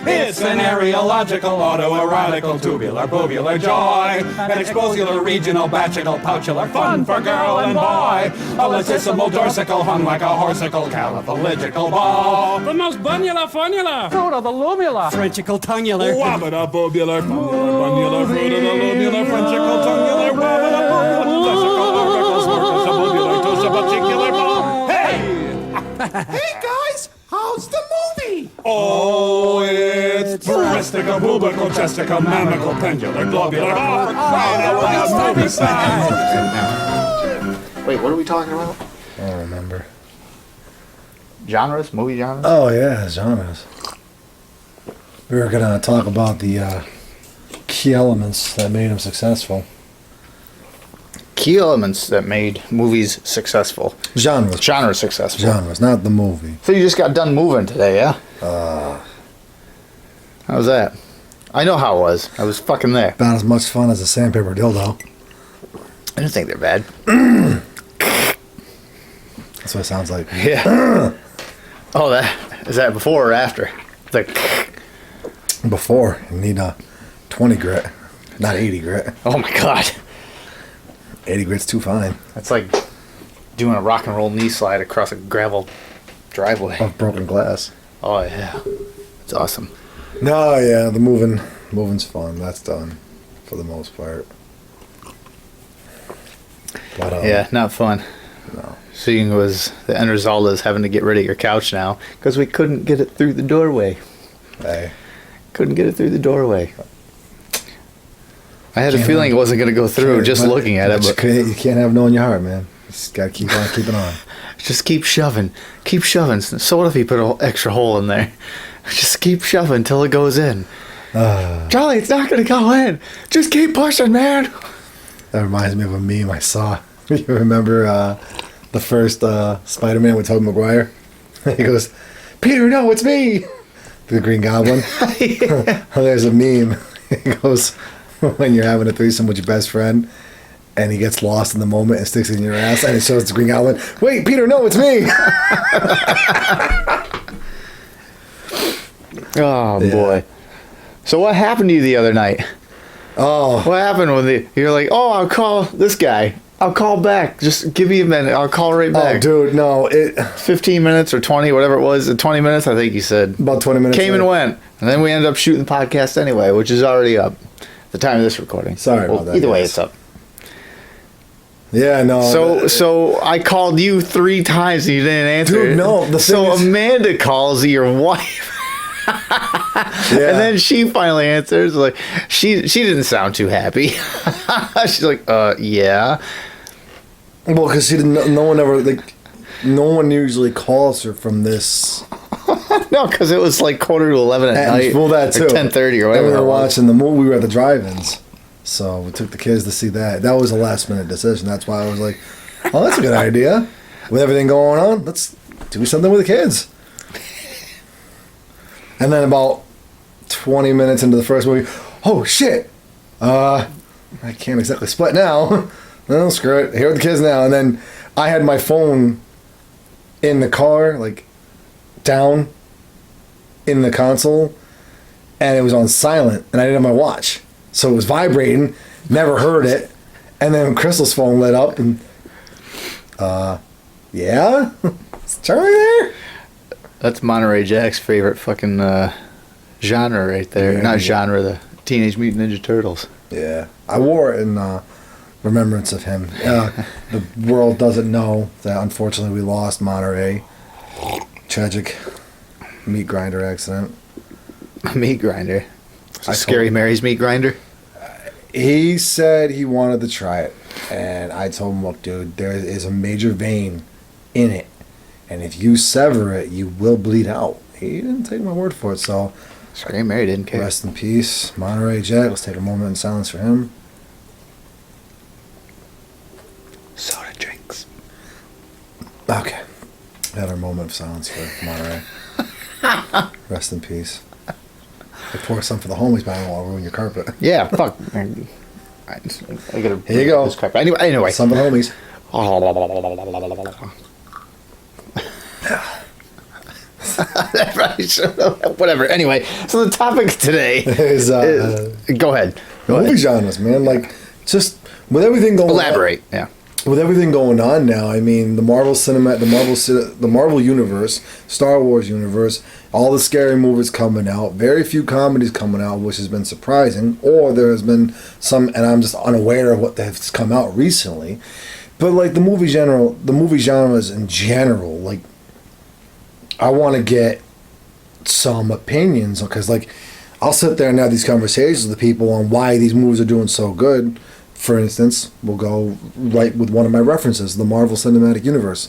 It's an areological, autoerotical, tubular, bovular joy. An exposular, regional, batular, pouchular, fun for girl and boy. A latissimal, dorsical, hung like a horsical, caliphalygical ball. The most bunular, funula. Fruit of the lumula. Frenchical, tongular. Wabada, bobular, bunular, fruit of the lobular, frenchical, tongular, wabada, bobular, lessical, orbical, smirtus, bobular, tosabachicular ball. Hey! Hey guys, how's the movie? Oh, it's breastica, bubical, chestica, mammical, pendular, globular, ball for crying out loud, movie size. Wait, what are we talking about? I don't remember. Genres? Movie genres? Oh, yeah, genres. We were going to talk about the key elements that made him successful. Key elements that made movies successful. Genres. Genres successful. Genres, not the movie. So you just got done moving today, yeah? How was that? I know how it was. I was fucking there. About as much fun as a sandpaper dildo. I don't think they're bad. That's what it sounds like. Yeah. Oh, is that before or after? It's like... Before, you need a 20 grit, not 80 grit. Oh my god. 80 grit's too fine. That's like doing a rock and roll knee slide across a gravel driveway. Of broken glass. Oh yeah. It's awesome. No, yeah, the moving's fun. That's done for the most part. But, Yeah, not fun. No. Seeing was the end result is having to get rid of your couch now because we couldn't get it through the doorway. Hey. Couldn't get it through the doorway. I had a feeling it wasn't going to go through just looking at it. But you can't have no in your heart, man. You just got to keep on keeping on. Just keep shoving. Keep shoving. So what if you put an extra hole in there? Just keep shoving until it goes in. Charlie, it's not going to go in. Just keep pushing, man. That reminds me of a meme I saw. You remember the first Spider-Man with Tobey Maguire? He goes, Peter, no, it's me. The Green Goblin. There's a meme. He goes, when you're having a threesome with your best friend, and he gets lost in the moment and sticks it in your ass, and it shows the Green Goblin. Wait, Peter, no, it's me. Oh, boy. So what happened to you the other night? Oh. What happened when you're like, oh, I'll call this guy. I'll call back. Just give me a minute. I'll call right back. Oh, dude, no. 15 minutes or 20, whatever it was. 20 minutes, I think you said. About 20 minutes. Came later. and went. And then we ended up shooting the podcast anyway, which is already up at the time of this recording. Sorry about that. Either way, guys. it's up. Yeah, no. So I called you 3 times and you didn't answer. Dude, no. So Amanda calls your wife. Yeah. And then she finally answers. Like she didn't sound too happy. She's like, yeah. Well, because she didn't. No one ever no one usually calls her from this. No, because it was like 10:45 at night. Well, that too. 10:30 or whatever. And we were watching the movie. We were at the drive-ins, so we took the kids to see that. That was a last-minute decision. That's why I was like, "Oh, that's a good idea." With everything going on, let's do something with the kids. And then about 20 minutes into the first movie, oh shit! I can't exactly split now. No, screw it. Here are the kids now. And then I had my phone in the car, like down in the console, and it was on silent, and I didn't have my watch. So it was vibrating, never heard it. And then Crystal's phone lit up, and yeah? Is Charlie there? That's Monterey Jack's favorite fucking genre right there. Yeah, Not genre, the Teenage Mutant Ninja Turtles. Yeah. I wore it in remembrance of him. The world doesn't know that unfortunately we lost Monterey. Tragic meat grinder accident. Meat grinder. Scary Mary's meat grinder? He said he wanted to try it. And I told him, look, dude, there is a major vein in it. And if you sever it, you will bleed out. He didn't take my word for it, so... Scary Mary didn't care. Rest in peace, Monterey Jack. Let's take a moment in silence for him. Soda drinks. Okay. Had our moment of silence for Monterey. Rest in peace. I pour some for the homies, but I don't want to ruin your carpet. Yeah, fuck. I gotta... Here you go. Anyway. Some for the homies. Whatever. Anyway, so the topic today Is, go ahead. movie genres, man. Like, just with everything going Elaborate. Yeah. with everything going on now, I mean, the Marvel universe, Star Wars universe, all the scary movies coming out, very few comedies coming out, which has been surprising, or there has been some, and I'm just unaware of what has come out recently. But like the movie genres in general, like I want to get some opinions, because like I'll sit there and have these conversations with people on why these movies are doing so good. For instance, we'll go right with one of my references, the Marvel Cinematic Universe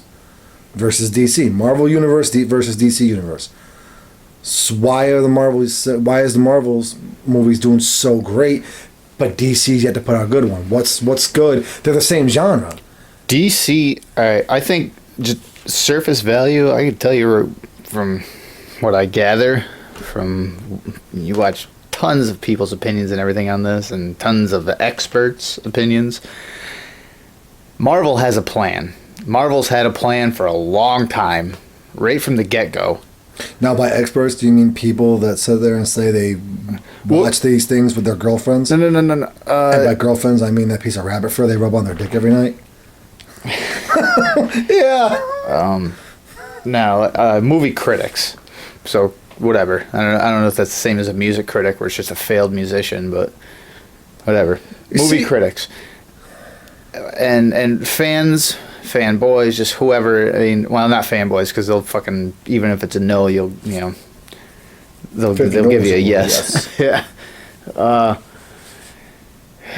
versus DC. Marvel Universe versus DC Universe. So why is the Marvel's movies doing so great, but DC's yet to put out a good one? What's good? They're the same genre. DC, I think just surface value, I can tell you from what I gather from, you watch tons of people's opinions and everything on this, and tons of experts' opinions. Marvel has a plan. Marvel's had a plan for a long time, right from the get-go. Now, by experts, do you mean people that sit there and say they watch these things with their girlfriends? No. And by girlfriends, I mean that piece of rabbit fur they rub on their dick every night? Yeah. Now, movie critics. So, whatever. I don't know if that's the same as a music critic, where it's just a failed musician, but whatever. Movie critics. And fans, fanboys, just whoever. I mean, well, not fanboys, because they'll fucking, even if it's a no, they'll give you a yes. Yeah.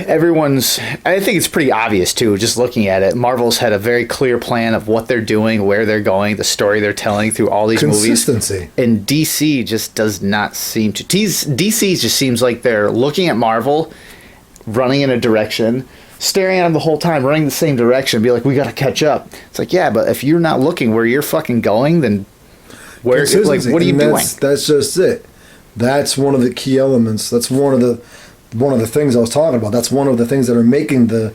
I think it's pretty obvious too, just looking at it. Marvel's had a very clear plan of what they're doing, where they're going, the story they're telling through all these movies. Consistency. And DC just does not seem to. DC just seems like they're looking at Marvel, running in a direction, staring at them the whole time, running the same direction, be like, we got to catch up. It's like, yeah, but if you're not looking where you're fucking going, then where, like, what are you doing? That's just it. That's one of the key elements. That's one of the things I was talking about. That's one of the things that are making the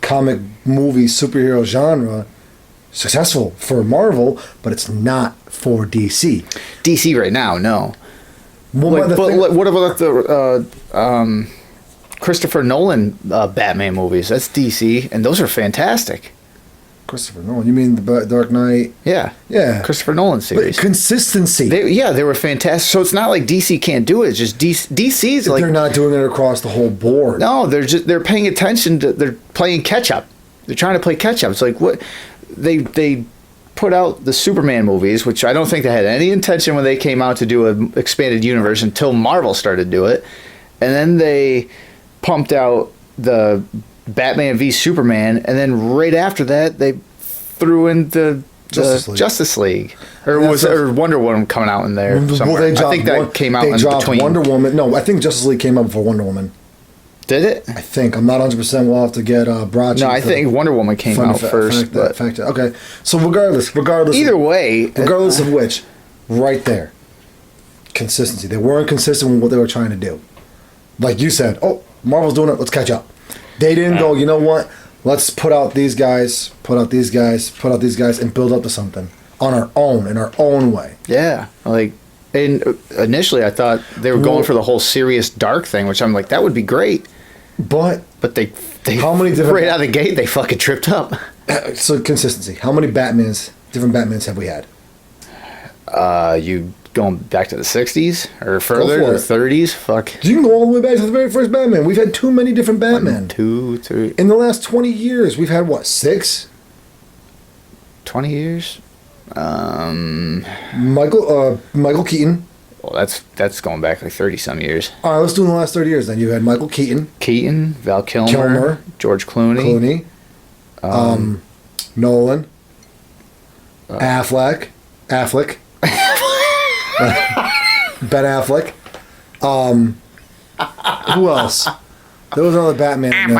comic movie superhero genre successful for Marvel, but it's not for DC. DC right now, no. Well, What about the Christopher Nolan Batman movies? That's DC, and those are fantastic. Christopher Nolan. You mean the Dark Knight? Yeah. Yeah. Christopher Nolan series. But consistency. They were fantastic. So it's not like DC can't do it. It's just DC's like, they're not doing it across the whole board. No, they're paying attention to, they're playing catch up. They're trying to play catch up. It's like what they put out the Superman movies, which I don't think they had any intention when they came out to do an expanded universe until Marvel started to do it. And then they pumped out the Batman v Superman, and then right after that they threw in the Justice League. Or Wonder Woman coming out in there somewhere. I think that came out in between. Wonder Woman. No, I think Justice League came out before Wonder Woman. Did it? I think. I'm not 100%. We'll have to get Broad. No, I think Wonder Woman came out first. Okay. So regardless. Either way. Regardless of which, right there. Consistency. They weren't consistent with what they were trying to do. Like you said, Marvel's doing it, let's catch up. They didn't go, you know what? Let's put out these guys, and build up to something on our own, in our own way. Yeah. Like, and initially I thought they were going for the whole serious dark thing, which I'm like, that would be great. But they how many different right out of the gate they fucking tripped up. So consistency. How many different Batmans have we had? You going back to the 60s or further to the 30s? Fuck. You can go all the way back to the very first Batman. We've had too many different Batmen. 1, 2, 3. In the last 20 years, we've had what, 6? 20 years? Michael Keaton. Well, that's going back like 30 some years. All right, let's do in the last 30 years then. You had Michael Keaton, Val Kilmer, George Clooney, Nolan, Affleck. Ben Affleck. Who else? There was another Batman.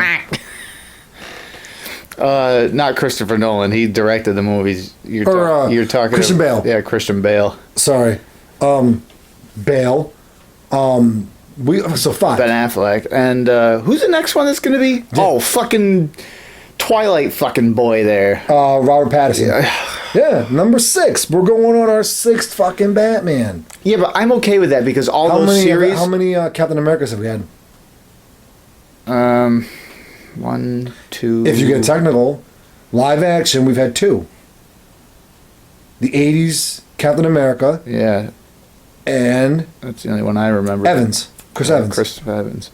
Not Christopher Nolan. He directed the movies. You're talking Christian Bale. Yeah, Christian Bale. Sorry, Bale. So 5. Ben Affleck. And who's the next one that's going to be? Oh, fucking Twilight fucking boy there. Robert Pattinson. Yeah. Yeah, number 6. We're going on our 6th fucking Batman. Yeah, but I'm okay with that because all those series. How many Captain Americas have we had? 1, 2. If you get technical, live action, we've had 2. The 80s Captain America. Yeah. And That's the only one I remember. Evans. Chris Evans. Christopher Evans.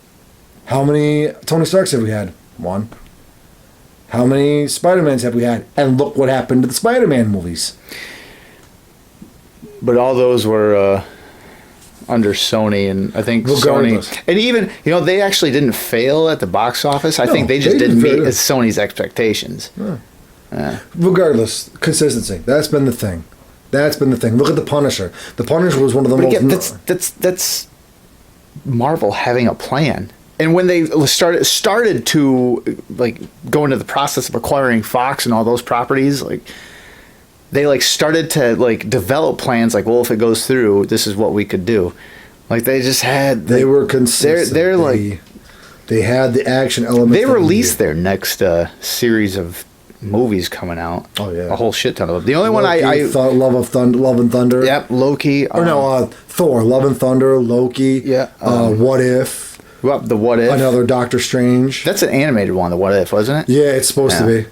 How many Tony Starks have we had? 1. How many Spider-Mans have we had? And look what happened to the Spider-Man movies. But all those were under Sony, and I think Regardless. Sony, and even they actually didn't fail at the box office. I No, think they just they didn't did meet fair. Sony's expectations. Regardless, consistency. That's been the thing. Look at The Punisher. The Punisher was one of the But most... again, that's Marvel having a plan. And when they started to like go into the process of acquiring Fox and all those properties, like they like started to like develop plans. Like, well, if it goes through, this is what we could do. Like they just had. They were consistent. They're like they had the action element. they released their next series of movies coming out. Oh yeah, a whole shit ton of them. The only one Loki, I Love and Thunder. Yep, Loki. Or no, Thor, Love and Thunder, Loki. Yeah, What If? Well, the What If. Another Doctor Strange. That's an animated one. The What If, wasn't it? Yeah, it's supposed to be.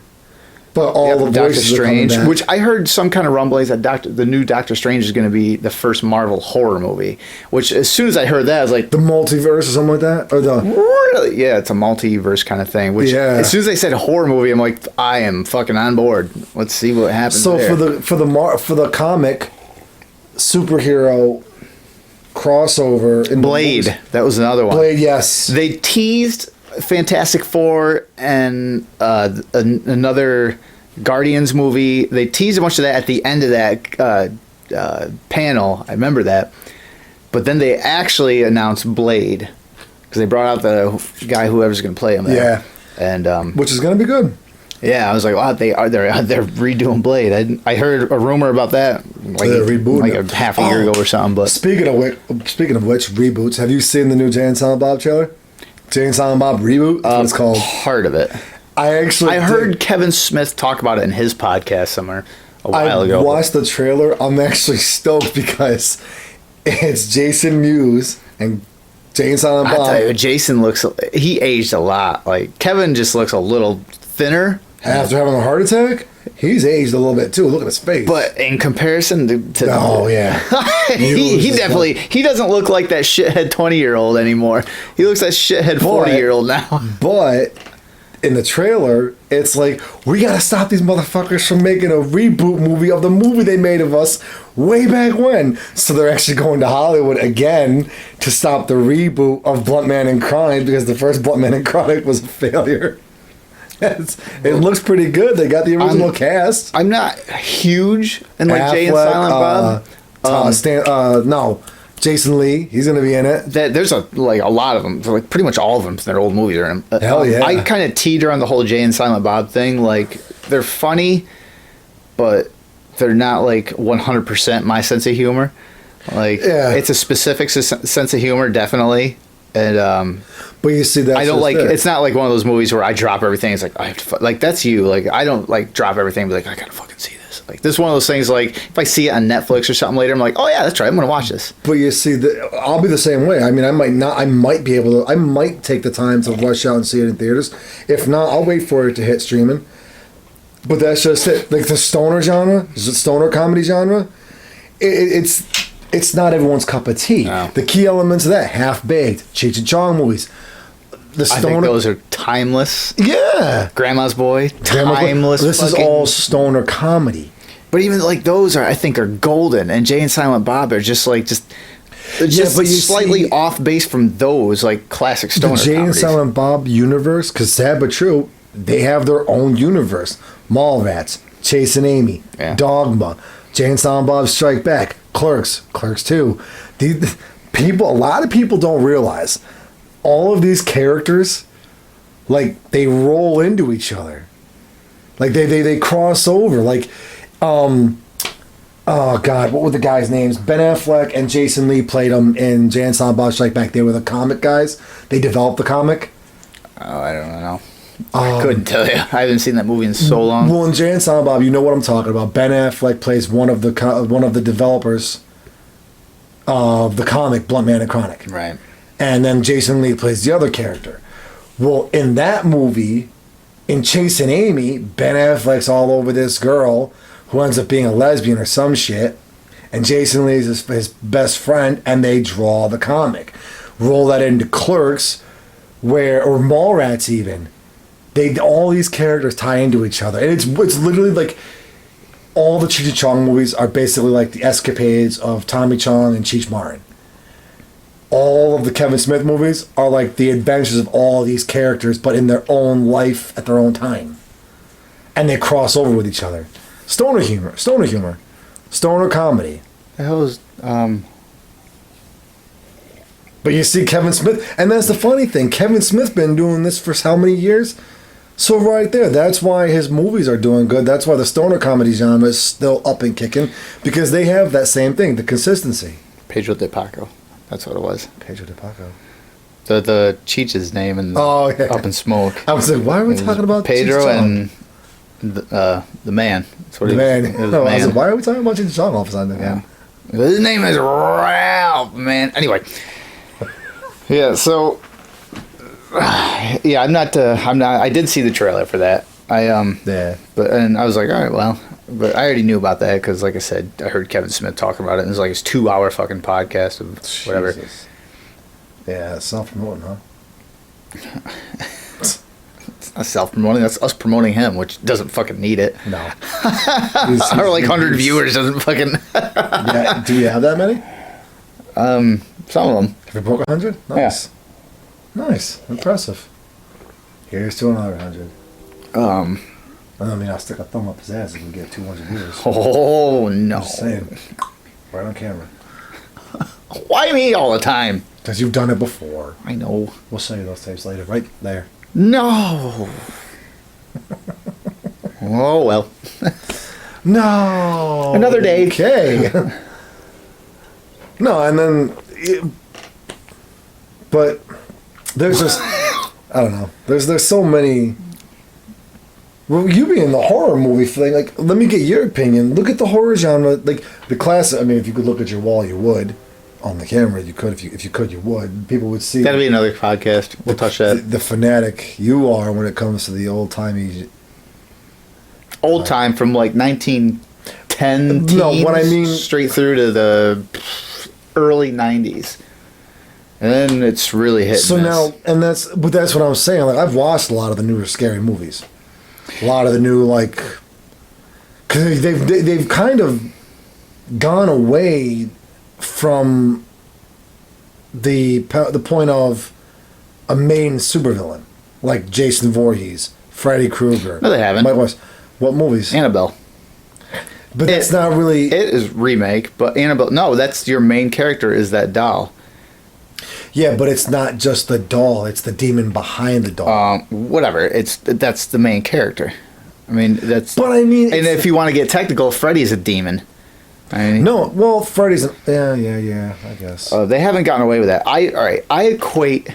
But all the Doctor voices Strange, are coming back. which I heard some kind of rumblings that the new Doctor Strange is going to be the first Marvel horror movie. Which as soon as I heard that, I was like, the multiverse or something like that, or the really? Yeah, it's a multiverse kind of thing. Which as soon as they said horror movie, I'm like, I am fucking on board. Let's see what happens. So there. for the comic superhero crossover in Blade, that was another one. Blade, yes. They teased Fantastic Four and another Guardians movie. They teased a bunch of that at the end of that panel. I remember that. But then they actually announced Blade because they brought out the guy whoever's going to play him there. Yeah. And which is going to be good. yeah, I was like, wow, they're redoing Blade. I heard a rumor about that like a half a year ago or something. But speaking of which, reboots. Have you seen the new Jay and Silent Bob trailer? Jay and Silent Bob reboot. That's what it's called. Part of it. I heard Kevin Smith talk about it in his podcast somewhere a while ago. I watched the trailer. I'm actually stoked because it's Jason Mewes and Jay and Silent Bob. I tell you, Jason he aged a lot. Like Kevin just looks a little thinner. After having a heart attack, he's aged a little bit too. Look at his face. But in comparison to oh yeah, he definitely he doesn't look like that shithead 20-year-old anymore. He looks that shithead 40-year-old now. But in the trailer, it's like we gotta stop these motherfuckers from making a reboot movie of the movie they made of us way back when. So they're actually going to Hollywood again to stop the reboot of Blunt Man and Chronic because the first Blunt Man and Chronic was a failure. It looks pretty good. They got the original cast. I'm not huge in like Jay and Silent Bob. No, Jason Lee. He's gonna be in it. There's a lot of them. Like pretty much all of them. Their old movies are in. Hell yeah. I kind of teeter on the whole Jay and Silent Bob thing. Like they're funny, but they're not like 100% my sense of humor. Like it's a specific sense of humor, definitely. And but you see that I don't like. It's not like one of those movies where I drop everything. It's like I have to like that's you. Like I don't like drop everything. But like I gotta fucking see this. Like this is one of those things. Like if I see it on Netflix or something later, I'm like, oh yeah, that's right. I'm gonna watch this. But you see, I'll be the same way. I mean, I might not. I might be able to. I might take the time to rush out and see it in theaters. If not, I'll wait for it to hit streaming. But that's just it. Like the stoner genre, the stoner comedy genre. It's not everyone's cup of tea. No. The key elements of that, Half Baked, Cheech and Chong movies. The stoner, I think those are timeless. Yeah. Grandma's Boy, timeless. This is all stoner comedy. But even like those I think are golden, and Jay and Silent Bob are just slightly off base from those like classic stoner The Jay and comedies. Silent Bob universe, because sad but true, they have their own universe. Mallrats, Chase and Amy, Dogma, Jay and Silent Bob Strike Back, Clerks 2. A lot of people don't realize all of these characters, like they roll into each other, like they cross over. Like, oh God, what were the guys' names? Ben Affleck and Jason Lee played them in Jay and Silent Bob Strike Back. They were the comic guys. They developed the comic. Oh, I don't know. I couldn't tell you. I haven't seen that movie in so long. Well, in Jay and Silent Bob, you know what I'm talking about. Ben Affleck plays one of the developers of the comic Blunt Man and Chronic. Right. And then Jason Lee plays the other character. Well, in that movie, in Chasing Amy, Ben Affleck's all over this girl who ends up being a lesbian or some shit. And Jason Lee's his best friend, and they draw the comic. Roll that into Clerks, or Mallrats even. All these characters tie into each other. And it's literally like all the Cheech and Chong movies are basically like the escapades of Tommy Chong and Cheech Marin. All of the Kevin Smith movies are like the adventures of all these characters, but in their own life at their own time. And they cross over with each other. Stoner humor. Stoner comedy. The hell is But you see Kevin Smith, and that's the funny thing. Kevin Smith's been doing this for how many years? So right there, that's why his movies are doing good. That's why the stoner comedy genre is still up and kicking, because they have that same thing, the consistency. Pedro de Paco. That's what it was. Pedro de Paco. The Cheech's name and yeah. Up in Smoke. I was like, why are we talking about Pedro Cheech Chong? and the man. That's what The man. it was No, I was man. like, why are we talking about Cheech Chong all of a sudden again? His name is Ralph, man. Anyway. Yeah, so yeah, I'm not I did see the trailer for that. Yeah. And I was like, all right, well, but I already knew about that because, like I said, I heard Kevin Smith talking about it, and it was like his 2-hour fucking podcast of whatever. Jesus. Yeah, self-promoting, huh? It's not self-promoting. That's us promoting him, which doesn't fucking need it. No. Our like 100 viewers doesn't fucking. Yeah, do you have that many? Some of them. Have you broke 100? Nice. Nice. Impressive. Here's to another 100. I mean, I'll stick a thumb up his ass if we get 200 viewers. Oh no! I'm just saying. Right on camera. Why me all the time? Because you've done it before. I know. We'll show you those tapes later. Right there. No. Oh well. No. Another day. Okay. No, and then, but there's just, I don't know. There's so many. Well, you being the horror movie thing, like, let me get your opinion. Look at the horror genre, like the classic. I mean, if you could look at your wall, you would. On the camera, you could. If you could, you would. People would see. That'll be another podcast. We'll touch that. The fanatic you are when it comes to the old timey. Old time from like 1910. No, what I mean, straight through to the early 90s, and then it's really hit. So and miss. now, but that's what I'm saying. Like, I've watched a lot of the newer scary movies, a lot of the new, like, because they've kind of gone away from the point of a main supervillain like Jason Voorhees, Freddy Krueger. No, they haven't. Mike West. What movies? Annabelle. But that's not really. It is remake, but Annabelle. No, that's your main character is that doll. Yeah, but it's not just the doll; it's the demon behind the doll. Whatever. That's the main character. I mean, that's. But I mean, and if you want to get technical, Freddy's a demon. I mean, no, well, Freddy's. Yeah. I guess. They haven't gotten away with that. I equate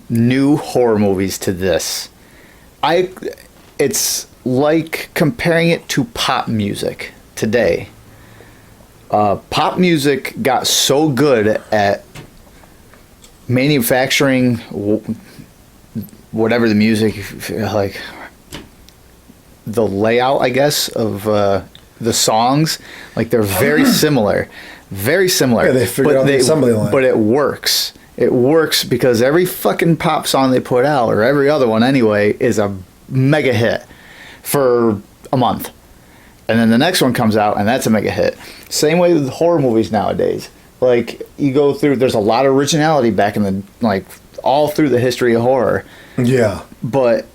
new horror movies to this. It's like comparing it to pop music today. Pop music got so good at manufacturing whatever the music, like the layout, I guess, of the songs. Like they're very similar. Yeah, they figured out the assembly line. But it works. It works because every fucking pop song they put out, or every other one anyway, is a mega hit for a month. And then the next one comes out, and that's a mega hit. Same way with horror movies nowadays. Like, you go through, there's a lot of originality back in the, like, all through the history of horror. Yeah. But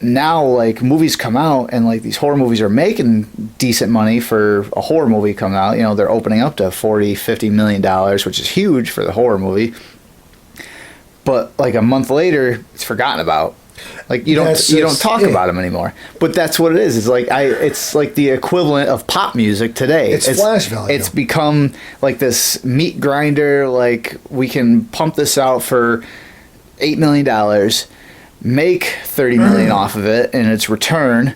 now, like, movies come out, and, like, these horror movies are making decent money for a horror movie coming out. You know, they're opening up to $40-50 million, which is huge for the horror movie. But, like, a month later, it's forgotten about. Like, you don't talk about them anymore. But that's what it is. It's like it's like the equivalent of pop music today. It's flash value. It's become like this meat grinder. Like, we can pump this out for $8 million, make 30 million off of it in its return,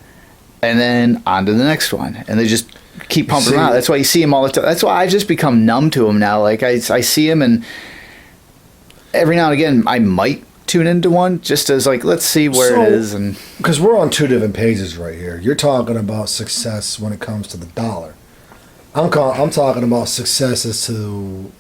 and then on to the next one, and they just keep pumping them out. That's why you see them all the time. That's why I just become numb to them now. Like I see them, and every now and again I might tune into one just as like, let's see where it is. And because we're on two different pages right here. You're talking about success when it comes to the dollar. I'm talking about success as to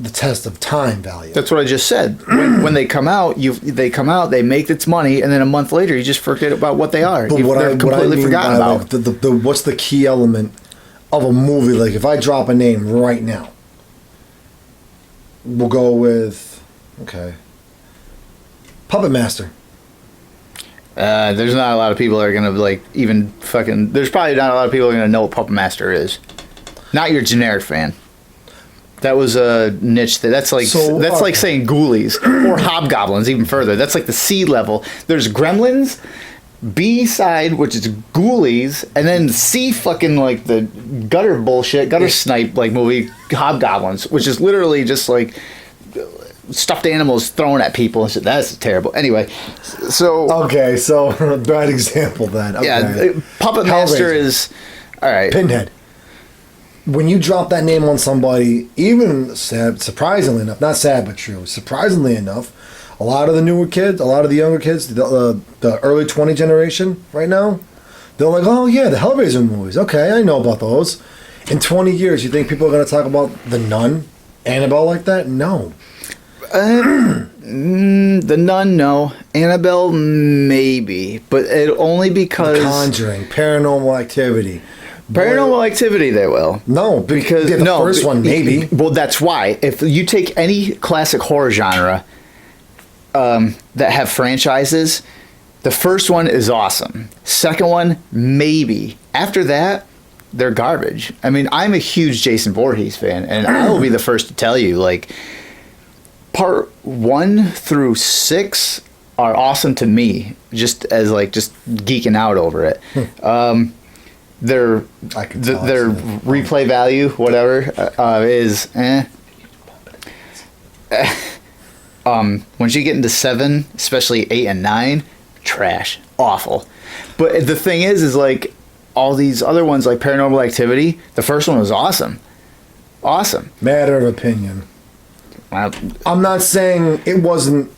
the test of time value. that's what I just said. When they come out, they make its money, and then a month later you just forget about what they are. But They're completely forgotten about. Like, the what's the key element of a movie? Like if I drop a name right now, we'll go with Puppet Master. There's not a lot of people that are gonna like even fucking. There's probably not a lot of people that are gonna know what Puppet Master is. Not your generic fan. That was a niche. That's like saying Ghoulies or Hobgoblins even further. That's like the C level. There's Gremlins, B side, which is Ghoulies, and then C fucking like the gutter bullshit, gutter snipe like movie Hobgoblins, which is literally just like stuffed animals thrown at people and shit. That's terrible. Anyway, so bad example then. Okay. Yeah, Puppet Master is all right. Pinhead. When you drop that name on somebody, even sad, surprisingly enough, not sad but true, surprisingly enough, a lot of the newer kids, a lot of the younger kids, the early 20 generation right now, they're like, oh yeah, the Hellraiser movies. Okay, I know about those. In 20 years, you think people are going to talk about The Nun, Annabelle like that? No. The Nun, no. Annabelle, maybe, but it only because The Conjuring, Paranormal Activity. Paranormal Activity, they will. No, because the first one, maybe. Well, that's why. If you take any classic horror genre that have franchises, the first one is awesome. Second one, maybe. After that, they're garbage. I mean, I'm a huge Jason Voorhees fan, and I will be the first to tell you, like, part 1 through 6 are awesome to me, just geeking out over it. Their replay value, whatever, is once you get into 7, especially 8 and 9, trash, awful. But the thing is like all these other ones like Paranormal Activity, the first one was awesome. Matter of opinion. I'm not saying it wasn't.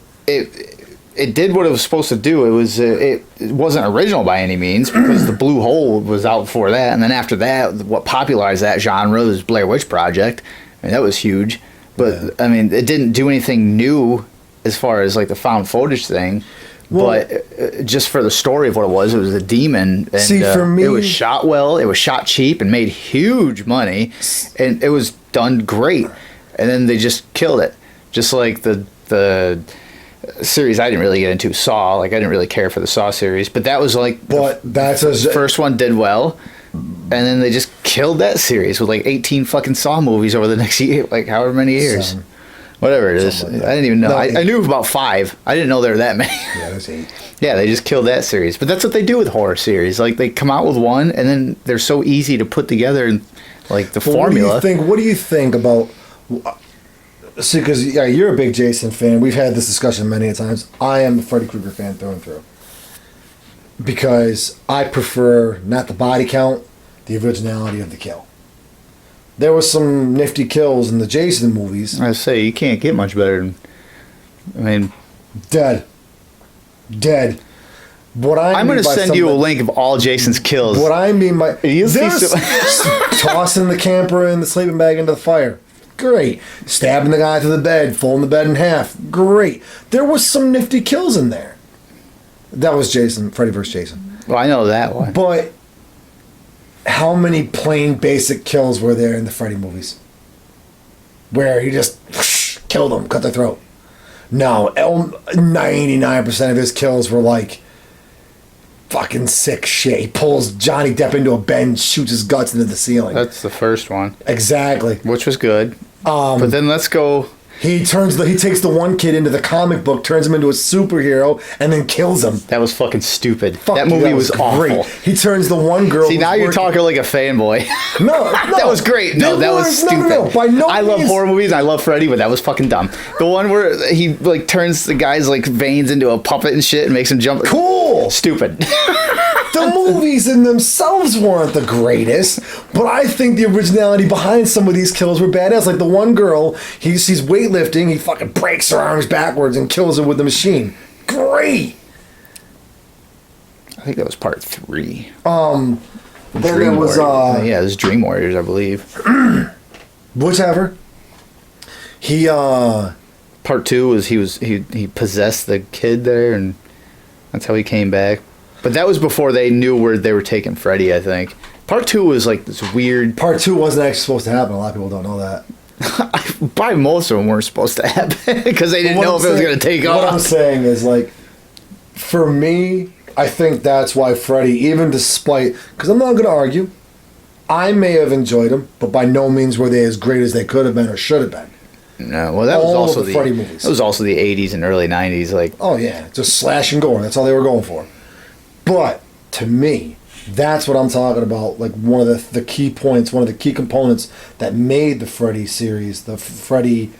It did what it was supposed to do. It wasn't original by any means because the Blue Hole was out before that, and then after that, what popularized that genre was Blair Witch Project. I mean, that was huge. But yeah. I mean, it didn't do anything new as far as like the found footage thing. Well, but just for the story of what it was a demon. And, for me, it was shot well. It was shot cheap and made huge money, and it was done great. And then they just killed it, just like the series I didn't really get into, Saw. Like I didn't really care for the Saw series, but that was like the first one did well, and then they just killed that series with like 18 fucking Saw movies over the next year, like however many years. Whatever it is. Like I didn't even know. I knew about 5. I didn't know there were that many. Yeah, there's 8. Yeah, they just killed that series. But that's what they do with horror series. Like they come out with one, and then they're so easy to put together, and like the formula. What do you think about? See, because you're a big Jason fan. We've had this discussion many a times. I am a Freddy Krueger fan through and through. Because I prefer not the body count, the originality of the kill. There was some nifty kills in the Jason movies. I say you can't get much better than. I mean, dead. What I'm going to send you a link of all Jason's kills. What I mean by tossing the camper and the sleeping bag into the fire. Great. Stabbing the guy to the bed, folding the bed in half. Great. There was some nifty kills in there. That was Freddy vs. Jason. Well, I know that one. But how many plain basic kills were there in the Freddy movies? Where he just killed them, cut their throat. No, 99% of his kills were like fucking sick shit. He pulls Johnny Depp into a bend, shoots his guts into the ceiling. That's the first one. Exactly. Which was good. But then let's go. He takes the one kid into the comic book, turns him into a superhero, and then kills him. That was fucking stupid. Fuck that you, movie was great. awful. He turns the one girl. See, now you're talking like a fanboy. No, That was great. No, that was stupid. No, by no I love means. horror movies. I love Freddy, but that was fucking dumb. The one where he like turns the guy's like veins into a puppet and shit and makes him jump. Cool. Stupid. The movies in themselves weren't the greatest, but I think the originality behind some of these kills were badass. Like the one girl, he's weightlifting, he fucking breaks her arms backwards and kills her with the machine. Great. I think that was part 3. Then there was yeah, it was Dream Warriors, I believe. whichever. He Part 2 was he possessed the kid there, and that's how he came back. But that was before they knew where they were taking Freddy, I think. Part 2 was like this weird. Part 2 wasn't actually supposed to happen. A lot of people don't know that. Probably most of them weren't supposed to happen because they didn't know if it was going to take off. What I'm saying is, like, for me, I think that's why Freddy, even despite, because I'm not going to argue, I may have enjoyed them, but by no means were they as great as they could have been or should have been. No, well, that was All also of the Freddy movies. That was also the 80s and early 90s. Like, Oh yeah, just slash and gore. That's all they were going for. But to me, that's what I'm talking about. Like one of the key points, one of the key components that made the Freddy series, the Freddy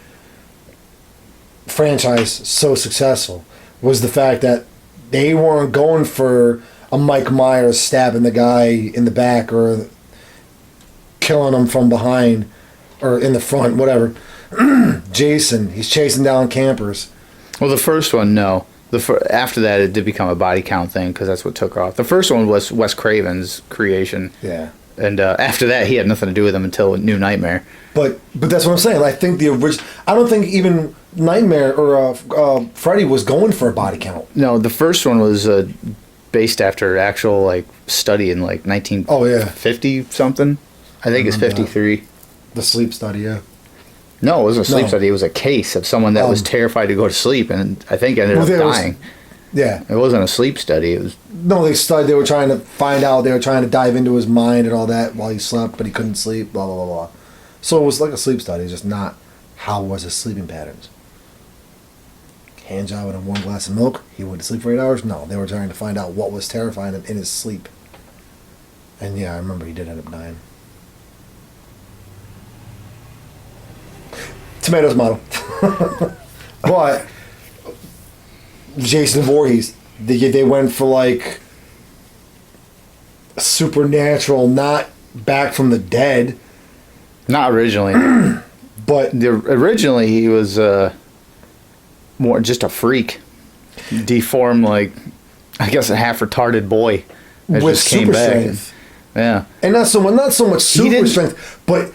franchise so successful was the fact that they weren't going for a Mike Myers stabbing the guy in the back or killing him from behind or in the front, whatever. Jason, he's chasing down campers. well, the first one, no. After that, it did become a body count thing because that's what took off. The first one was Wes Craven's creation. Yeah. And after that, he had nothing to do with him until New Nightmare. But that's what I'm saying. I think the original. I don't think even Nightmare or Freddy was going for a body count. No, the first one was based after actual like study in like 1950 something. I think it's remember that. 53. The sleep study, yeah. No, it wasn't a sleep No. study. It was a case of someone that was terrified to go to sleep, and I think ended up dying. Yeah. It wasn't a sleep study. It was No, they were trying to find out. They were trying to dive into his mind and all that while he slept, but he couldn't sleep. Blah blah blah blah. So it was like a sleep study, just not how was his sleeping patterns. Hand job and 1 glass of milk. He went to sleep for 8 hours. No, they were trying to find out what was terrifying him in his sleep. And yeah, I remember he did end up dying. Tomatoes model. But Jason Voorhees, they went for like supernatural, not back from the dead. not originally, But originally he was more just a freak, deformed, like I guess a half retarded boy that with just came super back. strength. Yeah, And not so much super didn't- strength, but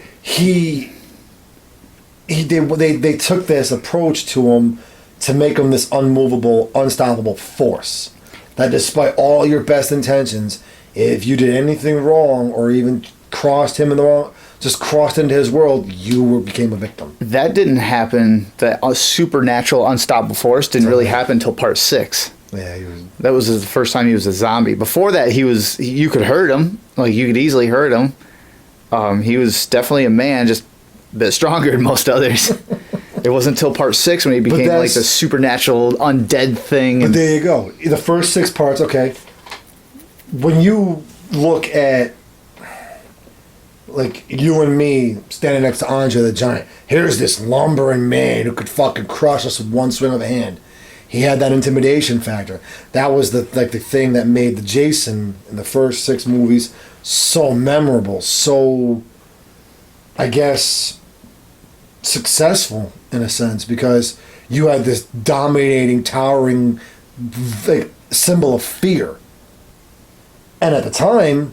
they took this approach to him to make him this unmovable, unstoppable force. That despite all your best intentions, if you did anything wrong or even crossed him in the wrong, just crossed into his world, became a victim. that didn't happen. That supernatural, unstoppable force didn't really happen until part 6. Yeah, he was. That was the first time he was a zombie. Before that, you could hurt him. Like, you could easily hurt him. He was definitely a man, just a bit stronger than most others. It wasn't until part 6 when he became like the supernatural undead thing. But there you go. The first 6 parts, okay. When you look at, like, you and me standing next to Andre the Giant, here's this lumbering man who could fucking crush us with one swing of a hand. He had that intimidation factor. That was the thing that made the Jason in the first 6 movies so memorable, so, I guess, successful in a sense, because you had this dominating, towering like, symbol of fear. And at the time,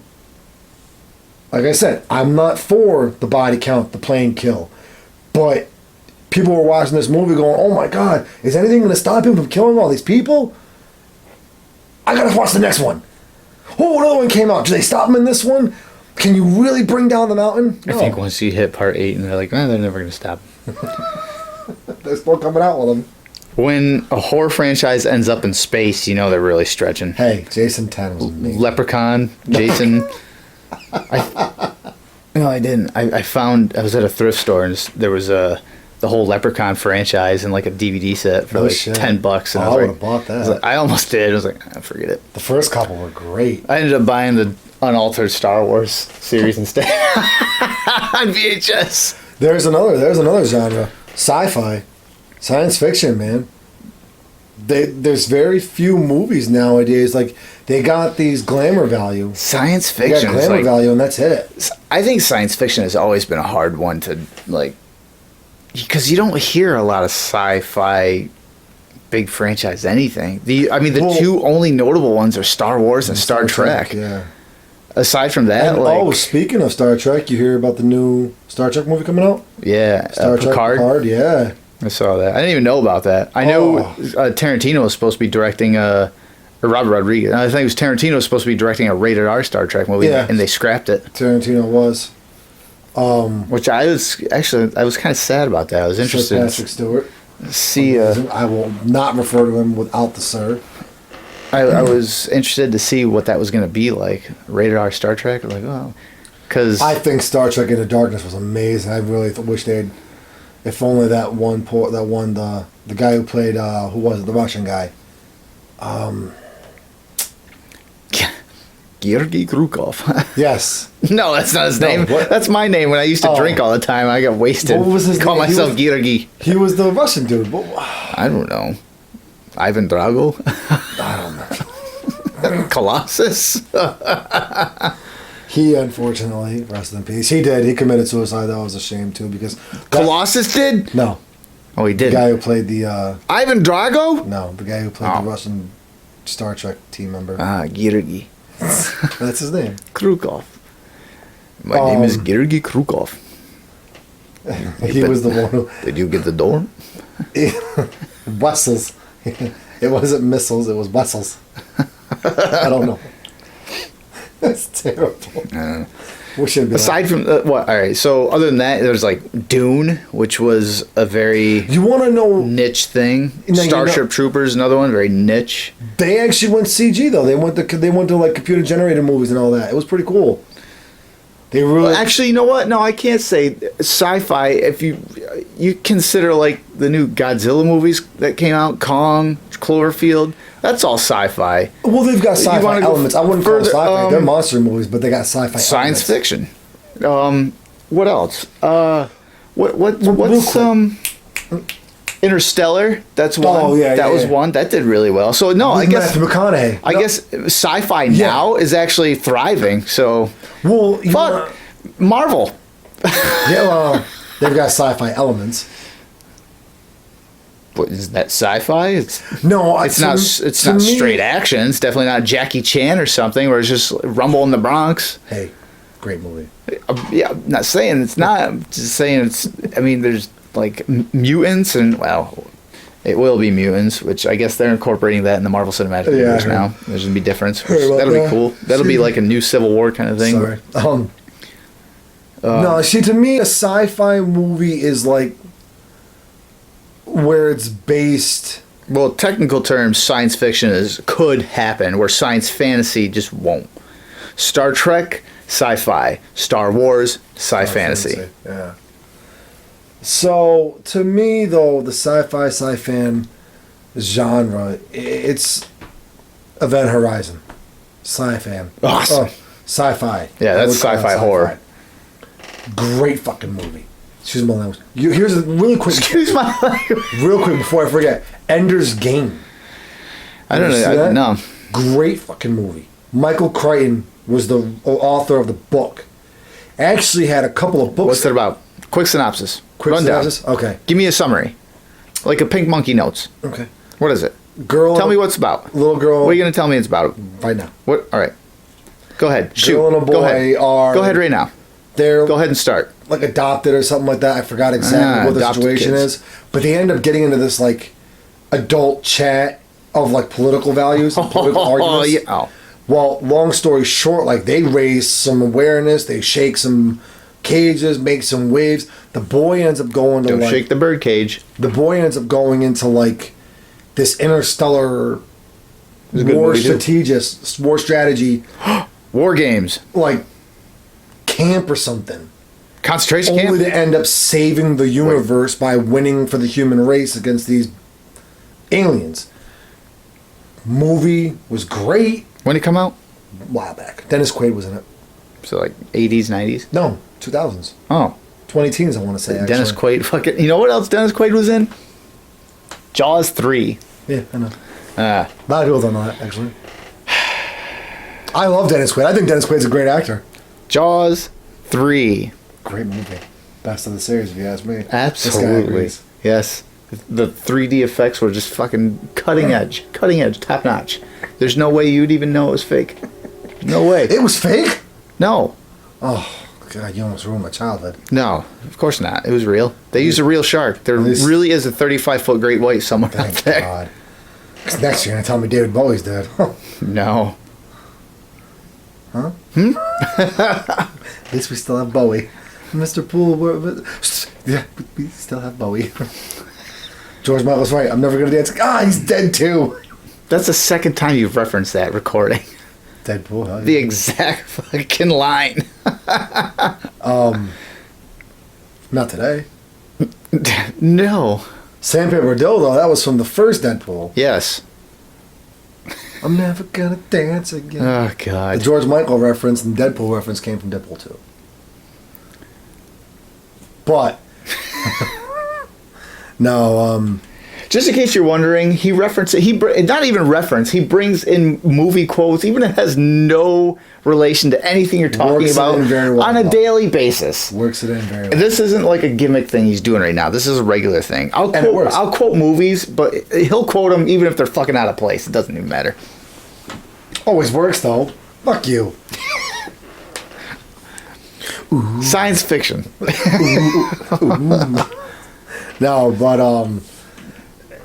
like I said, I'm not for the body count, the plain kill, but people were watching this movie going, oh my god, is anything going to stop him from killing all these people? I gotta watch the next one. Oh, another one came out. Did they stop him in this one? Can you really bring down the mountain? I think once you hit part 8 and they're like, they're never going to stop. They're still coming out with them. When a horror franchise ends up in space, you know they're really stretching. Hey, Jason 10 was amazing. Leprechaun, Jason. No, I didn't. I was at a thrift store and there was the whole Leprechaun franchise in like a DVD set for No like shit. $10, and Oh, I I was would've like, bought that. I was like, I almost did. I was like, forget it. The first couple were great. I ended up buying the unaltered Star Wars series instead on VHS. There's another genre, sci-fi, science fiction, man. There's very few movies nowadays. Like they got these glamour value. Science They got fiction is glamour like, value, and that's it. I think science fiction has always been a hard one to like, because you don't hear a lot of sci-fi big franchise anything. The Well- two only notable ones are Star Wars and Star Trek. Yeah. Aside from that, And, speaking of Star Trek, you hear about the new Star Trek movie coming out? yeah, Star Trek Picard. yeah. I saw that. I didn't even know about that. I know Tarantino was supposed to be directing or Robert Rodriguez. I think it was Tarantino was supposed to be directing a rated R Star Trek movie, Yeah. and they scrapped it. Tarantino was. Which I was kind of sad about that. I was interested Patrick Stewart. to see. I will not refer to him without the sir. I was interested to see what that was going to be like. Rated R Star Trek. Like, oh, because I think Star Trek Into Darkness was amazing. I really wish they'd. If only the guy who played who was it, the Russian guy. Georgy Krukov. Yes. No, that's not his No, name. what? That's my name when I used to Oh. drink all the time. I got wasted. What was his Call name? He myself was- Georgy. He was the Russian dude. I don't know. Ivan Drago. I don't know. Colossus. He unfortunately, rest in peace. He did. He committed suicide. That was a shame too because Colossus did. No, Oh, he the did. guy who played the Ivan Drago. the guy who played Oh. the Russian Star Trek team member. Ah, Georgy That's his name. Krukov. My name is Georgy Krukov. He was the one who Did you get the door? Wessels. It wasn't missiles. It was Wessels. I don't know. That's terrible. We shouldn't be. Aside from what? All right. So other than that, there's like Dune, which was a very You want to know? niche thing. No, you Starship know- Troopers, another one, very niche. They actually went CG though. They went to like computer generated movies and all that. It was pretty cool. They really Actually, you know what? No, I can't say sci-fi. If you consider like the new Godzilla movies that came out, Kong, Cloverfield, that's all sci-fi. well. They've got sci-fi wanna go elements. I wouldn't call them further, sci-fi. They're monster movies, but they got sci-fi Science elements. fiction. What else? What's real Interstellar? That's one. Oh, yeah, that yeah, was yeah. one that did really well. So no, I With guess Matthew McConaughey. I No. guess sci-fi Yeah. now is actually thriving. So Well, you fuck Marvel. yeah, well, they've got sci-fi elements. What is that sci-fi? It's No, it's not straight action. It's definitely not Jackie Chan or something where it's just Rumble in the Bronx. Hey, great movie. Yeah, I'm not saying it's not. I'm just saying it's. I mean, there's like mutants and well, it will be mutants, which I guess they're incorporating that in the Marvel Cinematic Yeah, Universe I heard. now. There's gonna be difference. Heard about That'll be that. cool. That'll be See- like a new Civil War kind of thing. Sorry. No, see, to me, a sci-fi movie is like where it's based. Well, technical terms, science fiction could happen, where science fantasy just won't. Star Trek, sci-fi. Star Wars, sci-fantasy. Yeah. So to me, though, the sci-fi sci-fan genre, it's Event Horizon, sci-fan. Awesome. Sci-fi. Yeah, I that's would call it sci-fi horror. Great fucking movie. Excuse my language. Here's a really quick. Excuse my language. Real quick before I forget, Ender's Game. I don't You see know. that? No. Great fucking movie. Michael Crichton was the author of the book. Actually had a couple of books. What's that about? Quick synopsis. Quick Rundown. synopsis? Okay. Give me a summary. Like a Pink Monkey Notes. Okay. What is it? Girl. Tell me what's about. Little girl. What are you going to tell me it's about? Right now. What? All right. Go ahead. Shoot. Girl and a boy Go ahead. are. Go ahead right now. They're Go ahead and start. like adopted or something like that. I forgot exactly what the adopted situation kids. is. But they end up getting into this like adult chat of like political values and political arguments. yeah. Oh. Well, long story short, like they raise some awareness, they shake some cages, make some waves. The boy ends up going to Don't like shake the bird cage. the boy ends up going into like this interstellar It's a good war movie, too. war strategy War games. like camp or something. Concentration only camp? to end up saving the universe by winning for the human race against these aliens. Movie was great. When did it come out? A while back. Dennis Quaid was in it. So like 80s, 90s? No, 2000s. Oh. 2010s, I want to say, actually. Dennis Quaid. Fucking. You know what else Dennis Quaid was in? Jaws 3. Yeah, I know. A lot of people don't know that, actually. I love Dennis Quaid. I think Dennis Quaid's a great actor. Jaws 3. Great movie. Best of the series, if you ask me. This guy Absolutely. agrees. Yes. The 3D effects were just fucking cutting edge, top notch. There's no way you'd even know it was fake. No way. It was fake? No. Oh, God, you almost ruined my childhood. No, of course not. It was real. They used a real shark. There least- really is a 35-foot great white somewhere out Thank there. God. 'Cause next you're going to tell me David Bowie's dead. No. At least we still have Bowie. Mr. Poole, yeah, we still have Bowie. George Michael's right. I'm never going to dance. Ah, he's dead too. That's the second time you've referenced that recording. Deadpool, huh? The exact fucking line. Not today. No. Sandpaper Dildo, that was from the first Deadpool. Yes. I'm never gonna dance again. Oh, The God. George Michael reference and Deadpool reference came from Deadpool 2. But, no, Just in case you're wondering, he references, not even reference, he brings in movie quotes, even if it has no relation to anything you're talking Works it about, in very well. on a daily basis. works it in very well. This isn't like a gimmick thing he's doing right now. This is a regular thing. And it works. I'll quote movies, but he'll quote them even if they're fucking out of place. It doesn't even matter. Always works, though. Fuck you. Science fiction. No, but,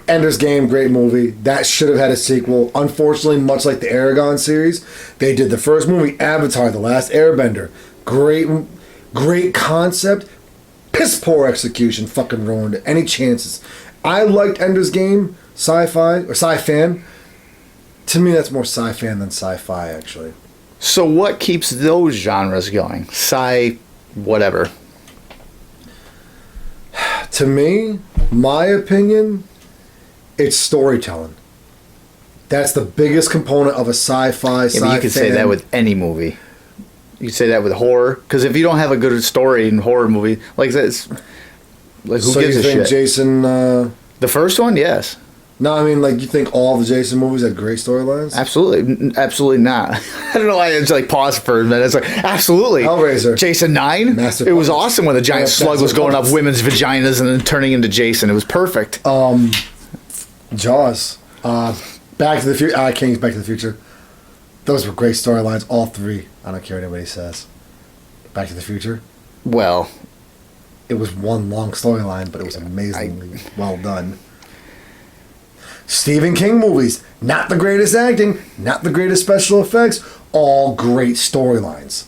Ender's Game, great movie. That should have had a sequel. Unfortunately, much like the Aragon series, they did the first movie, Avatar: The Last Airbender. Great concept. Piss poor execution. Fucking ruined any chances. I liked Ender's Game, sci-fi or sci-fan. To me, that's more sci-fan than sci-fi, actually. So what keeps those genres going? Sci, whatever. To me, my opinion, it's storytelling. That's the biggest component of a sci-fi. Yeah, but you could say that with any movie. You could say that with horror, because if you don't have a good story in horror movie, like that's like who So gives you a think shit? Jason? The first one, yes, No, I mean, like, you think all the Jason movies had great storylines? absolutely not. I don't know why I just like paused for a minute. It's like absolutely. Hellraiser. Jason 9. Master It was Puppets. awesome when the giant Yeah, slug was Master going up Puppets. women's vaginas and then turning into Jason. It was perfect. Jaws. Back to the Future. King's Back to the Future. Those were great storylines. All three. I don't care what anybody says. Back to the Future. Well, It was one long storyline, but it was amazingly well done. Stephen King movies. Not the greatest acting. Not the greatest special effects. All great storylines.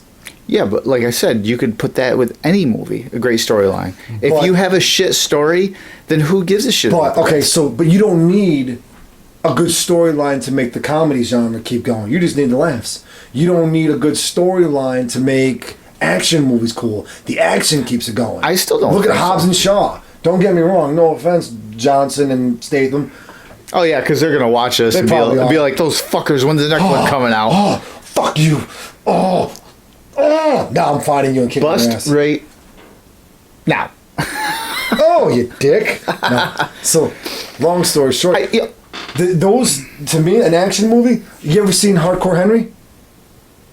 yeah, but like I said, you could put that with any movie, a great storyline. If But- you have a shit story, then who gives a shit? But about okay, that? but you don't need a good storyline to make the comedy genre keep going. You just need the laughs. You don't need a good storyline to make action movies cool. The action keeps it going. I still don't look at think Hobbs so. and Shaw. Don't get me wrong. No offense, Johnson and Statham. Oh yeah, because they're gonna watch us They and probably be are. like, "Those fuckers, when's the next one coming out?" Oh, fuck you. Oh. Now I'm fighting you and kicking your Bust ass. rate now. Oh, you dick. No. So, long story short, Yeah, those to me an action movie. You ever seen Hardcore Henry?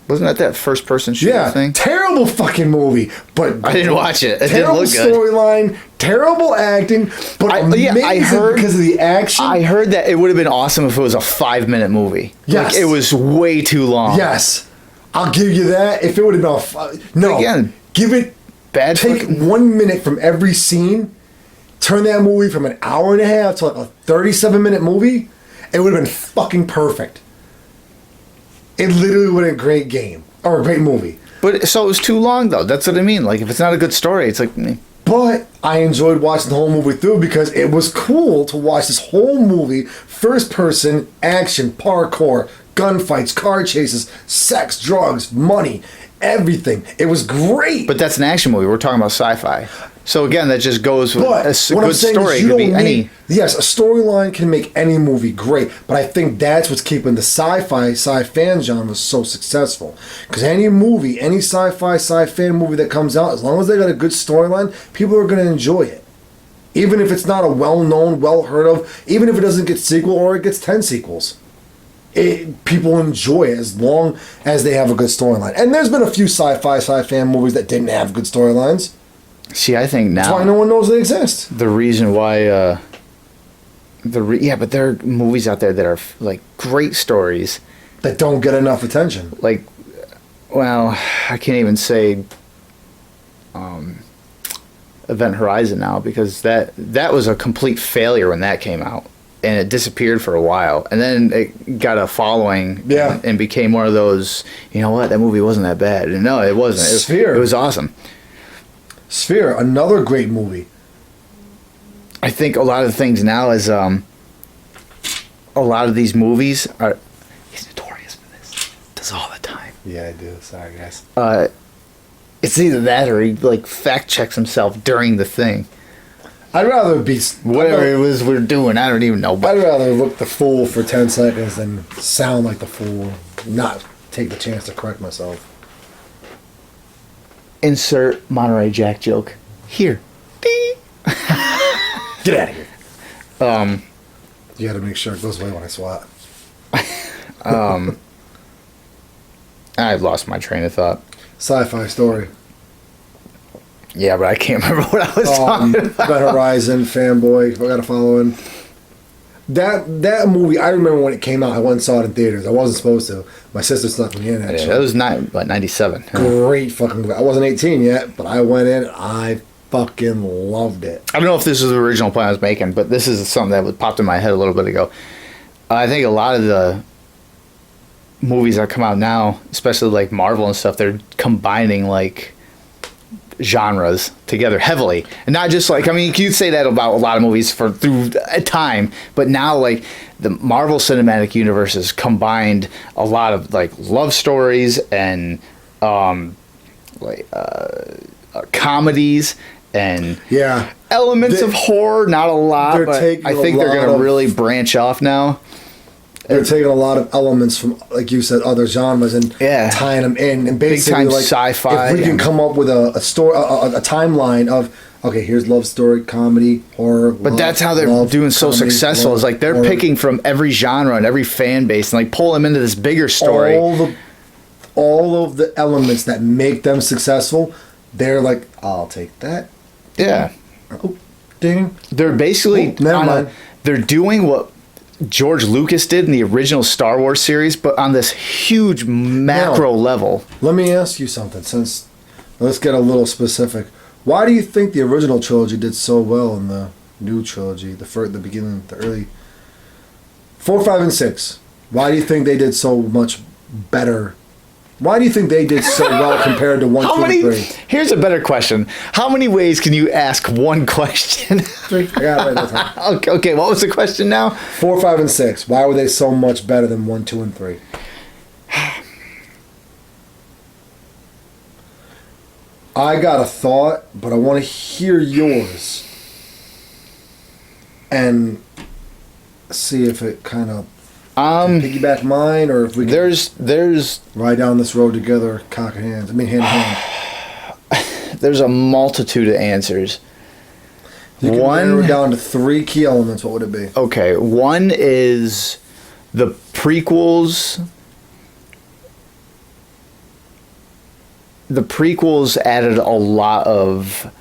wasn't that first person shooting Yeah, thing? terrible fucking movie. But I didn't watch it. It didn't terrible look good. storyline, terrible acting, but I amazing heard- because of the action. I heard that it would have been awesome if it was a 5-minute movie. Yes. Like, it was way too long. Yes, I'll give you that. If it would have been no, Again, give it. bad Take fucking- 1 minute from every scene. Turn that movie from an hour and a half to like a 37-minute movie. It would have been fucking perfect. It literally would have been a great game or a great movie. But so it was too long though. That's what I mean. Like if it's not a good story, it's like But I enjoyed watching the whole movie through because it was cool to watch this whole movie, first person, action, parkour, gunfights, car chases, sex, drugs, money. everything. It was great. But that's an action movie. We're talking about sci-fi. So again, that just goes with But a what I'm good saying story. is It you could be don't any. need. Yes, a storyline can make any movie great, but I think that's what's keeping the sci-fan genre so successful. Because any movie, any sci-fan movie that comes out, as long as they got a good storyline, people are going to enjoy it. Even if it's not a well-known, well-heard of, even if it doesn't get sequel or it gets 10 sequels. People enjoy it as long as they have a good storyline. And there's been a few sci-fan movies that didn't have good storylines. See, I think now That's why no one knows they exist. the reason why but there are movies out there that are like great stories. That don't get enough attention. Like, well, I can't even say Event Horizon now because that was a complete failure when that came out. And it disappeared for a while, and then it got a following, Yeah. and became one of those. You know what? That movie wasn't that bad. And no, it wasn't. Sphere. It was awesome. Sphere, another great movie. I think a lot of the things now is a lot of these movies are. He's notorious for this. Does all the time. Yeah, I do. Sorry, guys. It's either that or he like fact checks himself during the thing. I'd rather be Whatever it was we're doing, I don't even know. But I'd rather look the fool for 10 seconds than sound like the fool, not take the chance to correct myself. insert Monterey Jack joke here. Ding. Get out of here. You gotta make sure it goes away when I swat. I've lost my train of thought. Sci-fi story. Yeah, but I can't remember what I was talking about. Event Horizon, fanboy. I gotta follow in. That movie, I remember when it came out. I went and saw it in theaters. I wasn't supposed to. My sister snuck me in. Yeah, Actually, that was 97. great fucking movie. I wasn't 18 yet, but I went in. I fucking loved it. I don't know if this was the original plan I was making, but this is something that popped in my head a little bit ago. I think a lot of the movies that come out now, especially like Marvel and stuff, they're combining like genres together heavily, and not just like, I mean, you'd say that about a lot of movies through a time, but now like the Marvel Cinematic Universe has combined a lot of like love stories and comedies and Yeah. elements of horror. Not a lot, they're but taking I think a they're lot going of- to really branch off now. They're taking a lot of elements from, like you said, other genres and Yeah. tying them in. And basically, time like, sci-fi if we can and- come up with a story, a timeline of, okay, here's love story, comedy, horror. But that's how they're doing so successful. Is like they're picking from every genre and every fan base and like pull them into this bigger story. All of the elements that make them successful. They're like, I'll take that. Yeah, Oh, ding. they're basically Oh, never mind. they're doing what George Lucas did in the original Star Wars series, but on this huge macro level. Let me ask you something. Let's get a little specific. Why do you think the original trilogy did so well in the new trilogy, the beginning, the early 4, 5, and 6? Why do you think they did so much better? Why do you think they did so well compared to 1, 2, and 3? Here's a better question. How many ways can you ask one question? 3. I got it right this time. Okay, what was the question now? 4, 5, and 6. Why were they so much better than 1, 2, and 3? I got a thought, but I want to hear yours and see if it kind of piggyback mine, or if we can There's ride down this road together, hand in hand. there's a multitude of answers. You can narrow it down to 3 key elements. What would it be? Okay, one is the prequels. The prequels added a lot of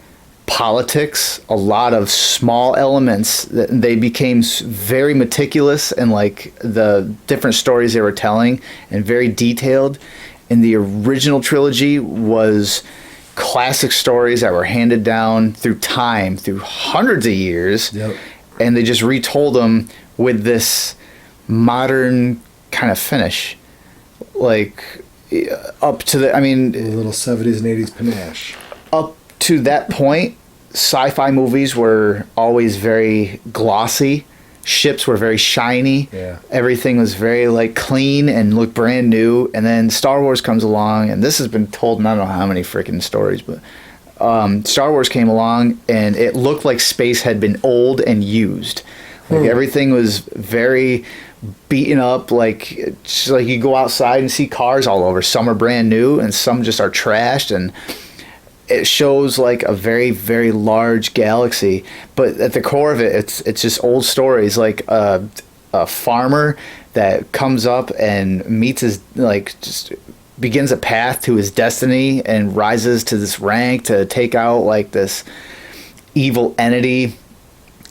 politics, a lot of small elements. They became very meticulous in like the different stories they were telling and very detailed. And the original trilogy was classic stories that were handed down through time, through hundreds of years. Yep. And they just retold them with this modern kind of finish. Like up to the, I mean, A little 70s and 80s panache. up to that point, sci-fi movies were always very glossy, ships were very shiny. Yeah. Everything was very like clean and looked brand new. And then Star Wars comes along, and this has been told in I don't know how many freaking stories, but Star Wars came along and it looked like space had been old and used. Like everything was very beaten up. Like just like you go outside and see cars all over. Some are brand new and some just are trashed, and it shows like a very, very large galaxy. But at the core of it, it's just old stories, like a farmer that comes up and meets his like just begins a path to his destiny and rises to this rank to take out like this evil entity.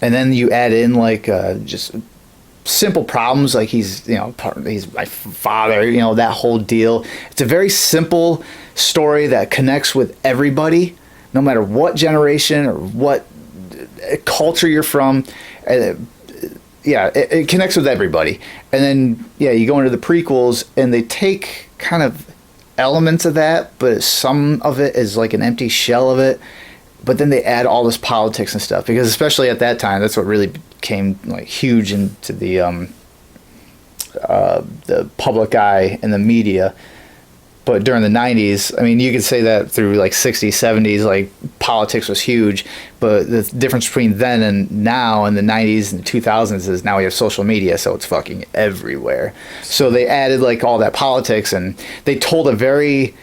And then you add in like just simple problems, like he's my father, that whole deal. It's a very simple story that connects with everybody, no matter what generation or what culture you're from. It connects with everybody. And then you go into the prequels and they take kind of elements of that, but some of it is like an empty shell of it. But then they add all this politics and stuff, because especially at that time, that's what really became like huge into the public eye and the media. But during the 90s, I mean, you could say that through like 60s, 70s, like politics was huge. But the difference between then and now in the 90s and the 2000s is now we have social media, so it's fucking everywhere. So they added like all that politics, and they told a very,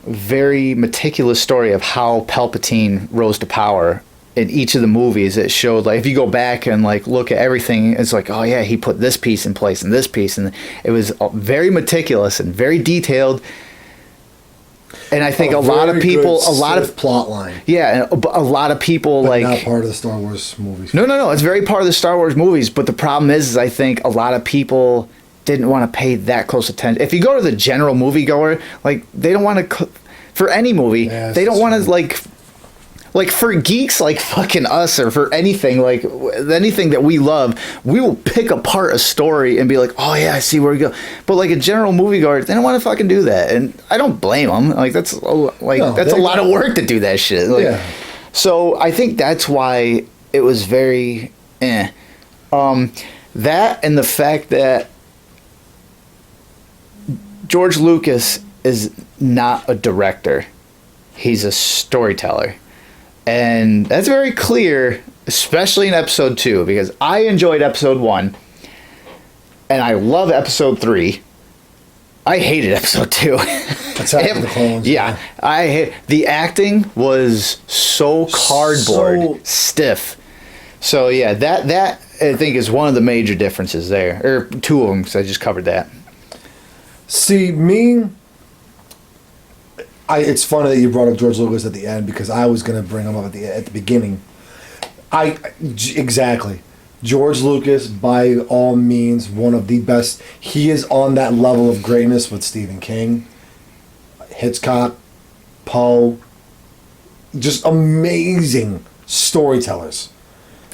very meticulous story of how Palpatine rose to power. In each of the movies, it showed like if you go back and like look at everything, it's like, oh yeah, he put this piece in place and this piece, and it was very meticulous and very detailed. And I think a lot of people, plot line. Yeah, a lot of people But like not part of the Star Wars movies. No, it's very part of the Star Wars movies. But the problem is I think a lot of people didn't want to pay that close attention. If you go to the general moviegoer, like they don't want to for any movie, they don't want to like for geeks like fucking us, or for anything like anything that we love, we will pick apart a story and be like, oh yeah, I see where we go. But like a general moviegoer, they don't want to fucking do that, and I don't blame them. Like that's a lot of work to do that shit. Like, so I think that's why it was very that, and the fact that George Lucas is not a director, he's a storyteller. And that's very clear, especially in episode 2, because I enjoyed episode 1 and I love episode 3. I hated episode 2. Attack of the Clones. Yeah. The acting was so cardboard, stiff. So yeah, that I think is one of the major differences there. Or 2 of them, because I just covered that. See, it's funny that you brought up George Lucas at the end, because I was going to bring him up at the beginning. Exactly. George Lucas, by all means, one of the best. He is on that level of greatness with Stephen King, Hitchcock, Poe. Just amazing storytellers.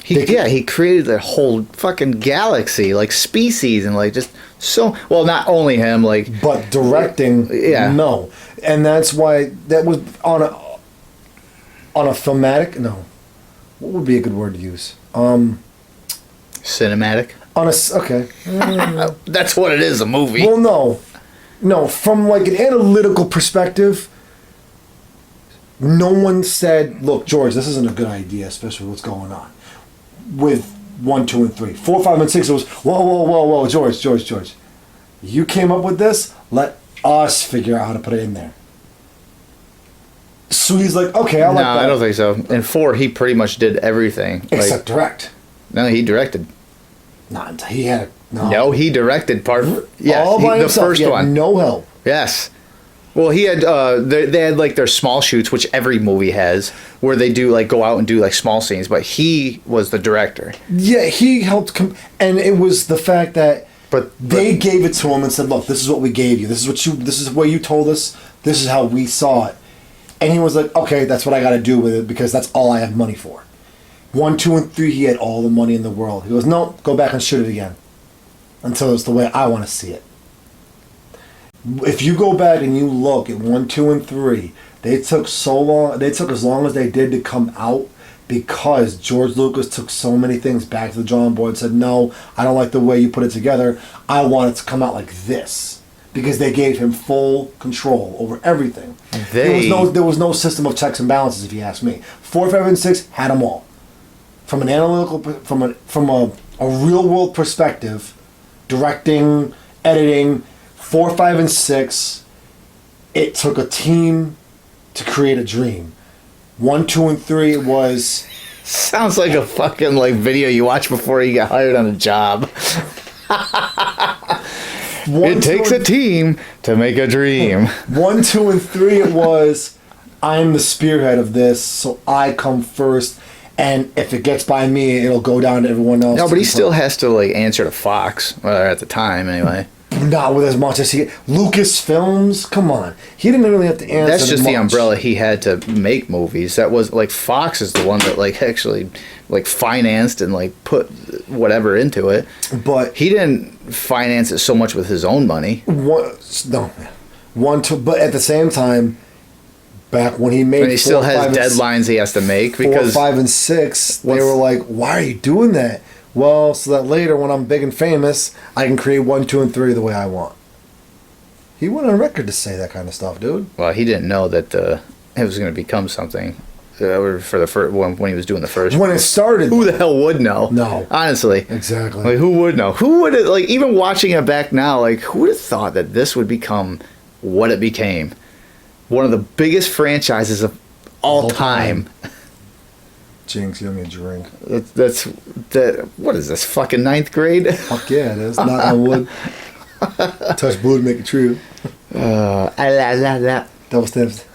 He created the whole fucking galaxy, like species, and like just so well. Not only him, like but directing, no, and that's why that was on a thematic. No, what would be a good word to use? Cinematic. Okay, that's what it is. A movie. Well, no, from like an analytical perspective. No one said, "Look, George, this isn't a good idea, especially what's going on." With 1, 2, and 3, 4, 5, and 6, it was whoa, George. You came up with this. Let us figure out how to put it in there. So he's like, okay, I like that. No, I don't think so. In 4, he pretty much did everything. Except direct. No, he directed. He had No, he directed part. Yeah, all by himself. The first one. No help. Yes. Well, he had they had like their small shoots, which every movie has, where they do like go out and do like small scenes. But he was the director. Yeah, he helped, and it was the fact that they gave it to him and said, "Look, this is what we gave you. This is what you told us. This is how we saw it." And he was like, "Okay, that's what I got to do with it, because that's all I have money for." 1, 2, and 3, he had all the money in the world. He goes, "No, go back and shoot it again, until it's the way I want to see it." If you go back and you look at 1, 2, and 3, they took so long. They took as long as they did to come out, because George Lucas took so many things back to the drawing board and said, no, I don't like the way you put it together. I want it to come out like this. Because they gave him full control over everything. There was no system of checks and balances, if you ask me. 4, 5, and 6 had them all. From an analytical, from a real world perspective, directing, editing, 4, 5, and 6, it took a team to create a dream. 1, 2, and 3 was... Sounds like a fucking like video you watch before you get hired on a job. It takes a team to make a dream. 1, 2, and 3 it was, I'm the spearhead of this, so I come first, and if it gets by me, it'll go down to everyone else. No, but he still has to like answer to Fox, at the time anyway. Not with as much as he... Lucasfilms, come on. He didn't really have to answer. That's just the much. umbrella he had to make movies. That was like Fox is the one that like actually like financed and like put whatever into it. But he didn't finance it so much with his own money. But at the same time, back when he made, and he still has deadlines he has to make because 4, 5, and 6, they were like, "Why are you doing that?" Well, so that later when I'm big and famous, I can create 1, 2, and 3 the way I want. He went on record to say that kind of stuff, dude. Well, he didn't know that it was going to become something for the first when he was doing the first. When it started, who the hell would know? No, honestly, exactly. Like, who would know? Who would like even watching it back now? Like, who would have thought that this would become what it became? One of the biggest franchises of all time. Jinx, you owe me a drink. That's what is this, fucking 9th grade? Fuck yeah, it is. Knock on wood. Touch blue to make it true. Double steps.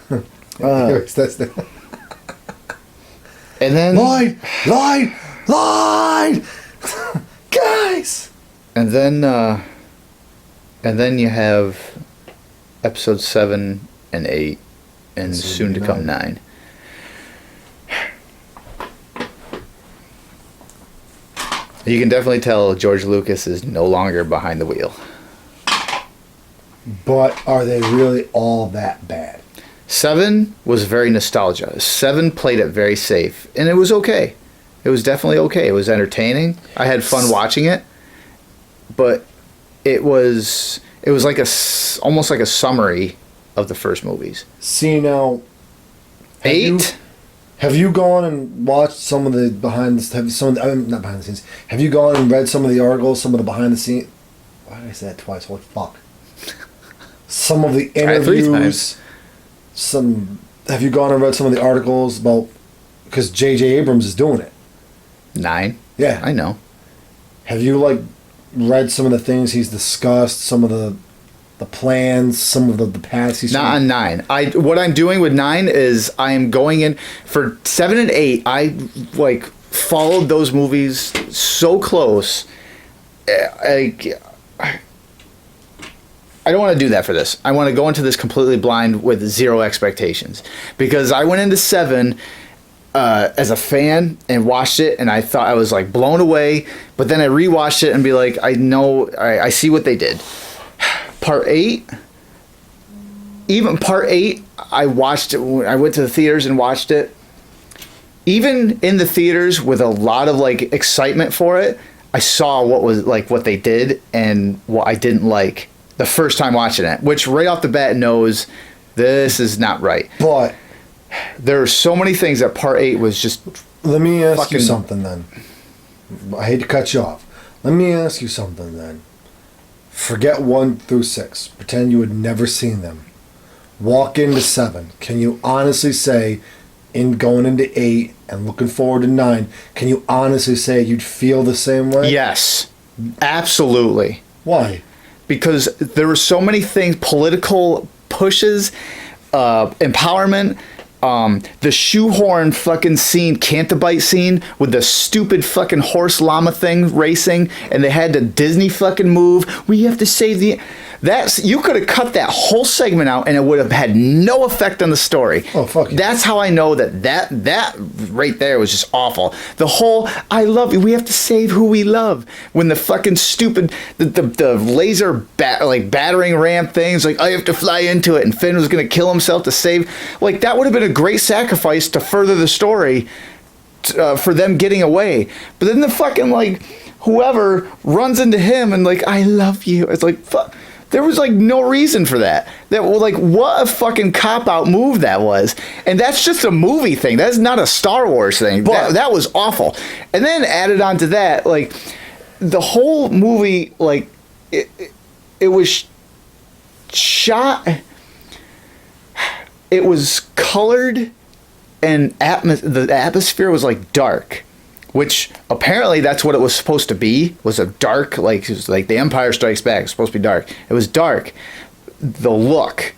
That's and then... Lied! Guys! And then you have episode 7 and 8 and soon to come 9. You can definitely tell George Lucas is no longer behind the wheel. But are they really all that bad? 7 was very nostalgia. 7 played it very safe, and it was okay. It was definitely okay. It was entertaining. I had fun watching it, but it was like almost like a summary of the first movies. See now, 8. Have you gone and watched some of the not behind the scenes? Have you gone and read some of the articles, some of the behind the scenes? Why did I say that twice? Holy fuck! Some of the interviews. Have you gone and read some of the articles about? Because J.J. Abrams is doing it. 9. Yeah, I know. Have you read some of the things he's discussed? Some of the plans, some of the paths he's... Not on 9. What I'm doing with 9 is I am going in... For 7 and 8, I, followed those movies so close. I don't want to do that for this. I want to go into this completely blind with zero expectations. Because I went into 7... as a fan and watched it, and I thought I was blown away, but then I rewatched it and be like, I see what they did. Part 8, even Part 8, I watched it. I went to the theaters and watched it. Even in the theaters with a lot of excitement for it, I saw what they did and what I didn't like the first time watching it, which right off the bat knows this is not right. But there are so many things that Part 8 was just... Let me ask you something then. I hate to cut you off. Let me ask you something then. Forget 1 through 6. Pretend you had never seen them. Walk into 7. Can you honestly say, in going into 8 and looking forward to 9, can you honestly say you'd feel the same way? Yes. Absolutely. Why? Because there were so many things, political pushes, empowerment, the shoehorn fucking scene, Cantabite scene with the stupid fucking horse llama thing racing, and they had the Disney fucking move. We have to save the... You could have cut that whole segment out and it would have had no effect on the story. Oh, fuck you. That's how I know that right there was just awful. The whole, I love you, we have to save who we love. When the fucking stupid, the laser battering ram things, I have to fly into it, and Finn was going to kill himself to save. That would have been a great sacrifice to further the story. for them getting away. But then the fucking like whoever runs into him and like, I love you. It's like, fuck. There was like no reason for that. That well, like what a fucking cop out move that was. And that's just a movie thing. That's not a Star Wars thing. But that was awful. And then added on to that, like the whole movie, like it was shot. It was colored, and the atmosphere was like dark. Which apparently that's what it was supposed to be, was a dark, like it was like The Empire Strikes Back. It was supposed to be dark. It was dark. The look,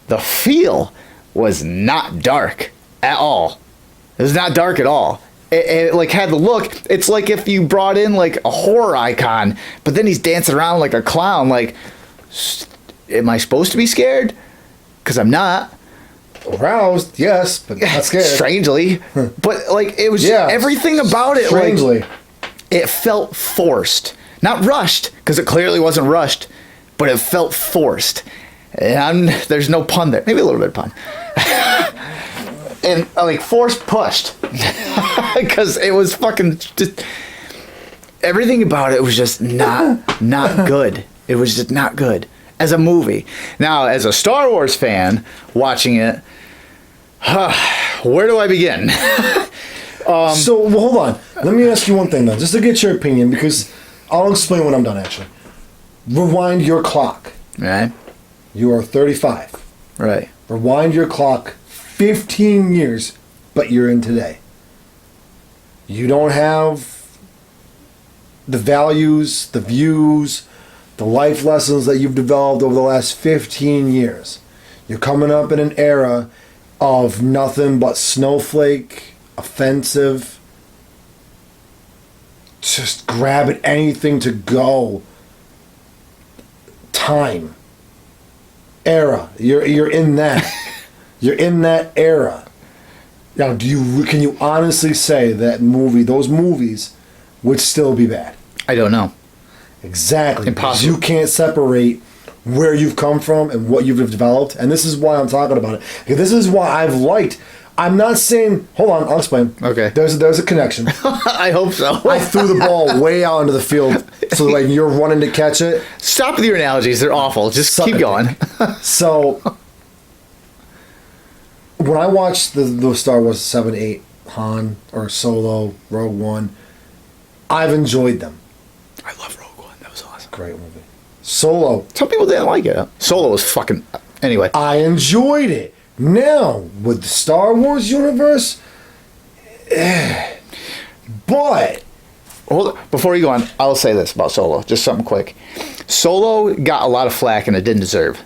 the feel was not dark at all. It was not dark at all. It like had the look. It's like if you brought in like a horror icon, but then he's dancing around like a clown. Like, am I supposed to be scared? Because I'm not. Aroused, yes, but not scared. Strangely. But like it was everything about it. Strangely. Like, it felt forced. Not rushed, because it clearly wasn't rushed, but it felt forced. And there's no pun there. Maybe a little bit of pun. And like forced pushed. Because it was fucking just everything about it was just not good. It was just not good. As a movie. Now, as a Star Wars fan watching it, where do I begin? So, well, hold on. Let me ask you one thing, though, just to get your opinion, because I'll explain when I'm done, actually. Rewind your clock. Right. You are 35. Right. Rewind your clock 15 years, but you're in today. You don't have the values, the views, the life lessons that you've developed over the last 15 years. You're coming up in an era of nothing but snowflake, offensive, just grabbing anything to go. Time. Era. You're in that. You're in that era. Now, can you honestly say that those movies would still be bad? I don't know. Exactly. Impossible. You can't separate where you've come from and what you've developed. And this is why I'm talking about it. Because this is why I've liked. I'm not saying. Hold on, I'll explain. Okay. There's a connection. I hope so. I threw the ball way out into the field, so like you're running to catch it. Stop with your analogies. They're awful. Just keep going. So when I watched the Star Wars 7, 8, Han or Solo, Rogue One, I've enjoyed them. I love Rogue One. That was awesome. Great movie. Solo. Some people didn't like it. Solo was fucking. Anyway. I enjoyed it. Now, with the Star Wars universe, but Hold on. Before you go on, I'll say this about Solo. Just something quick. Solo got a lot of flack and it didn't deserve.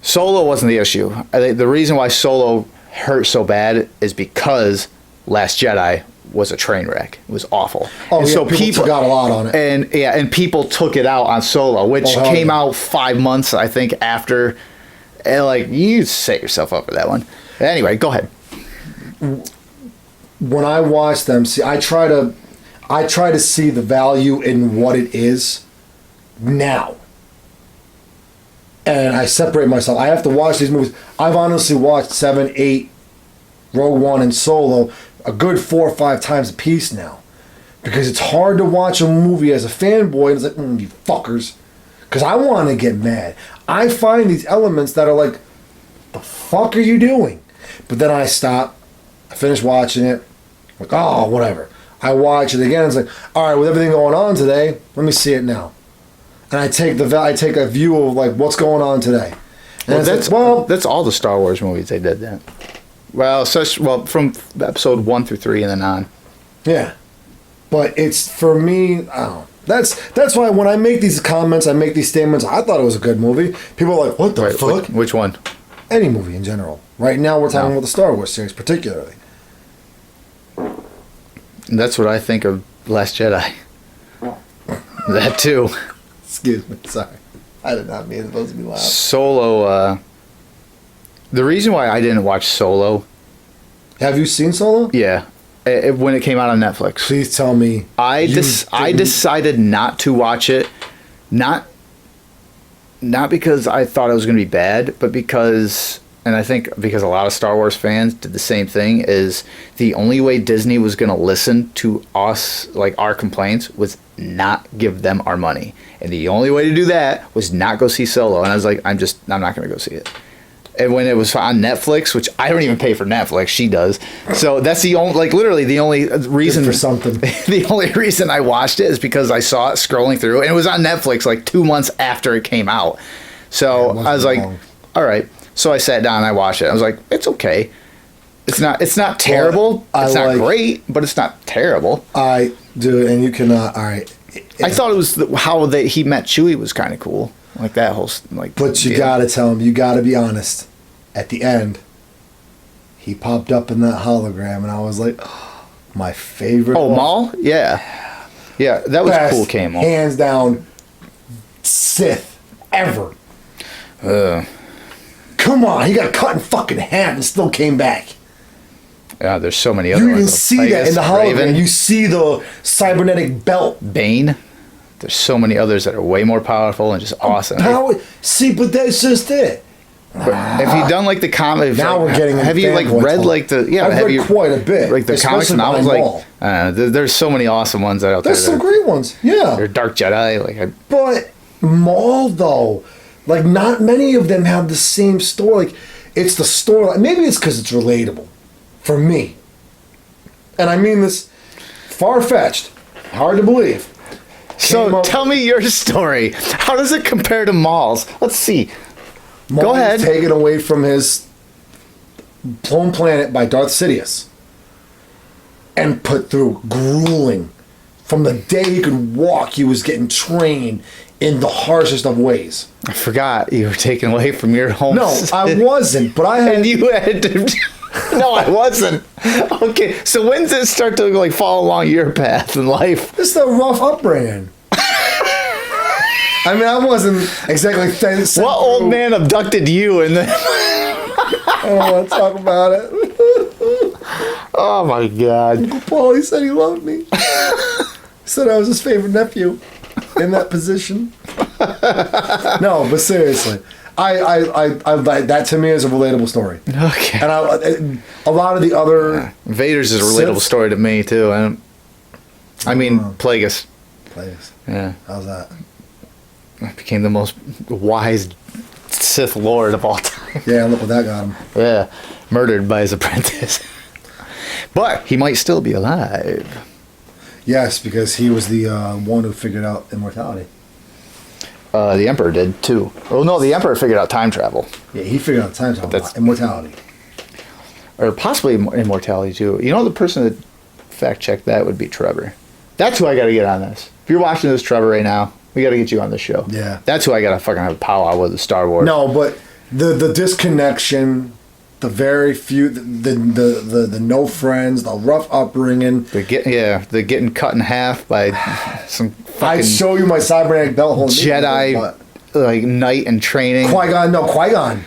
Solo wasn't the issue. I think the reason why Solo hurt so bad is because Last Jedi was a train wreck. It was awful. Oh, and yeah, so people got a lot on it. And people took it out on Solo, which came out 5 months, I think, after. And like, you set yourself up for that one. Anyway, go ahead. When I watch them, see, I try to see the value in what it is now. And I separate myself. I have to watch these movies. I've honestly watched 7, 8, Rogue One, and Solo a good 4 or 5 times a piece now. Because it's hard to watch a movie as a fanboy and it's like, you fuckers. Because I want to get mad. I find these elements that are like, the fuck are you doing? But then I stop. I finish watching it. Like, oh, whatever. I watch it again. It's like, all right, with everything going on today, let me see it now. And I take a view of like what's going on today. And that's all the Star Wars movies they did then. Well, from episode 1 through 3 and then on. Yeah, but it's for me. I don't know. That's why when I make these comments, I make these statements. I thought it was a good movie. People are like, "What the fuck?" Which one? Any movie in general. Right now, we're talking about the Star Wars series, particularly. That's what I think of Last Jedi. That too. Excuse me. Sorry, I did not mean supposed to be loud. Solo. The reason why I didn't watch Solo. Have you seen Solo? Yeah, when it came out on Netflix. Please tell me. I decided not to watch it, not because I thought it was going to be bad, but because and I think because a lot of Star Wars fans did the same thing, is the only way Disney was going to listen to us, like our complaints, was not give them our money. And the only way to do that was not go see Solo. And I was like, I'm not going to go see it. And when it was on Netflix, which I don't even pay for Netflix, she does. So that's the only, like literally the only reason for something. The only reason I watched it is because I saw it scrolling through, and it was on Netflix like 2 months after it came out. So I was like, all right. So I sat down and I watched it. I was like, it's okay. It's not terrible. It's not great, but it's not terrible. I do, and you cannot. All right. I thought it was how he met Chewie was kind of cool. Like that whole like. But you gotta tell him. You gotta be honest. At the end, he popped up in that hologram, and I was like, oh, my favorite. Oh, Maul? Yeah, yeah, that was Best, cool. Came on. Hands down, Sith ever. Come on, he got cut in fucking half and still came back. Yeah, there's so many other You ones. can see that in the hologram. Raven, You see the cybernetic belt. Bane. There's so many others that are way more powerful and just awesome. See, but that's just it. But have you done like the comic? Now we're getting. Have you like read like the? Yeah, I've read quite a bit. Like the comics and novels. Like there's so many awesome ones out there. There's some great ones. Yeah. They're Dark Jedi. Like, but Maul though, like not many of them have the same story. Like it's the story. Like, maybe it's because it's relatable, for me. And I mean this, far fetched, hard to believe. So tell me your story. How does it compare to Maul's? Let's see. Maul Go ahead. was taken away from his home planet by Darth Sidious and put through grueling. From the day he could walk, he was getting trained in the harshest of ways. I forgot you were taken away from your home. No, I wasn't, but I had. And you had to. No, I wasn't. Okay, so when did it start to like fall along your path in life? It's the rough upbringing. I mean, I wasn't exactly. What old man abducted you and then? I don't want to talk about it. Oh my God! Uncle Paul, he said he loved me. He said I was his favorite nephew in that position. No, but seriously, I that to me is a relatable story. Okay. And a lot of the other Vader's is a relatable story to me too. I mean, Plagueis. Plagueis. Yeah. How's that? Became the most wise Sith Lord of all time. Yeah, look what that got him. Yeah, murdered by his apprentice. But he might still be alive. Yes, because he was the one who figured out immortality. The Emperor did too. Oh no, the Emperor figured out time travel. Yeah, he figured out time travel. Immortality. Or possibly immortality too. You know, the person that fact checked that would be Trevor. That's who I got to get on this. If you're watching this, Trevor, right now, we got to get you on the show. Yeah. That's who I got to fucking have a powwow with, the Star Wars. No, but the disconnection, the very few, the no friends, the rough upbringing. The getting cut in half by some fucking I'd show you my cybernetic belt holding Jedi, like knight in training. Qui-Gon.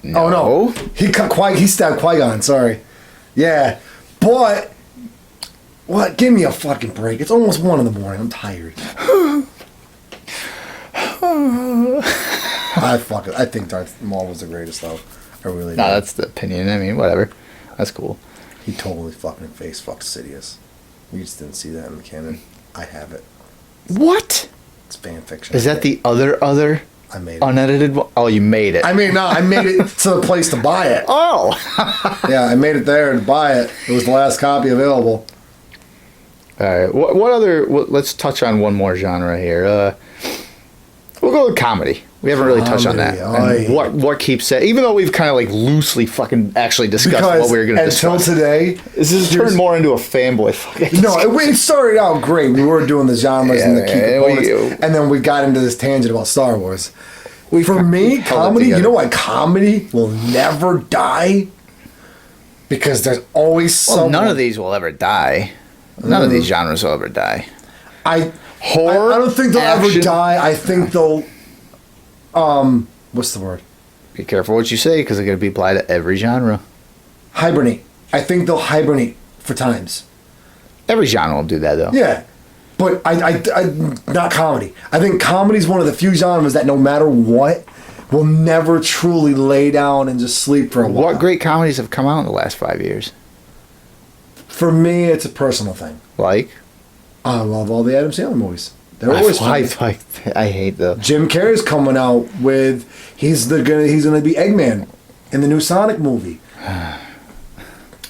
No. Oh no, he stabbed Qui-Gon. Sorry. Yeah, but what? Give me a fucking break. It's almost 1 a.m. I'm tired. I think Darth Maul was the greatest though. I really do. No, that's the opinion. I mean, whatever. That's cool. He totally fucking face fucked Sidious. You just didn't see that in the canon. I have it. What? It's fan fiction. Is that the other I made it. unedited one? Oh, you made it. I mean, no, I made it to the place to buy it. Oh. Yeah, I made it there to buy it. It was the last copy available. All right. What other? Let's touch on one more genre here. We'll go with comedy. We haven't really touched on that. And what keeps it? Even though we've kind of like loosely fucking actually discussed what we were going to discuss. Until today, this has turned more into a fanboy fucking. No, it started out great. We were doing the genres and the key components, and then we got into this tangent about Star Wars. For me, comedy. You know why comedy will never die? Because there's always someone. None of these will ever die. None of these genres will ever die. Horror. I don't think they'll ever die. I think they'll. What's the word? Be careful what you say, because it's going to be applied to every genre. Hibernate. I think they'll hibernate for times. Every genre will do that, though. Yeah, but I not comedy. I think comedy is one of the few genres that no matter what, will never truly lay down and just sleep for a while. What great comedies have come out in the last 5 years? For me, it's a personal thing. Like? I love all the Adam Sandler movies. They're always fun. I hate them. Jim Carrey's coming out with he's gonna be Eggman in the new Sonic movie.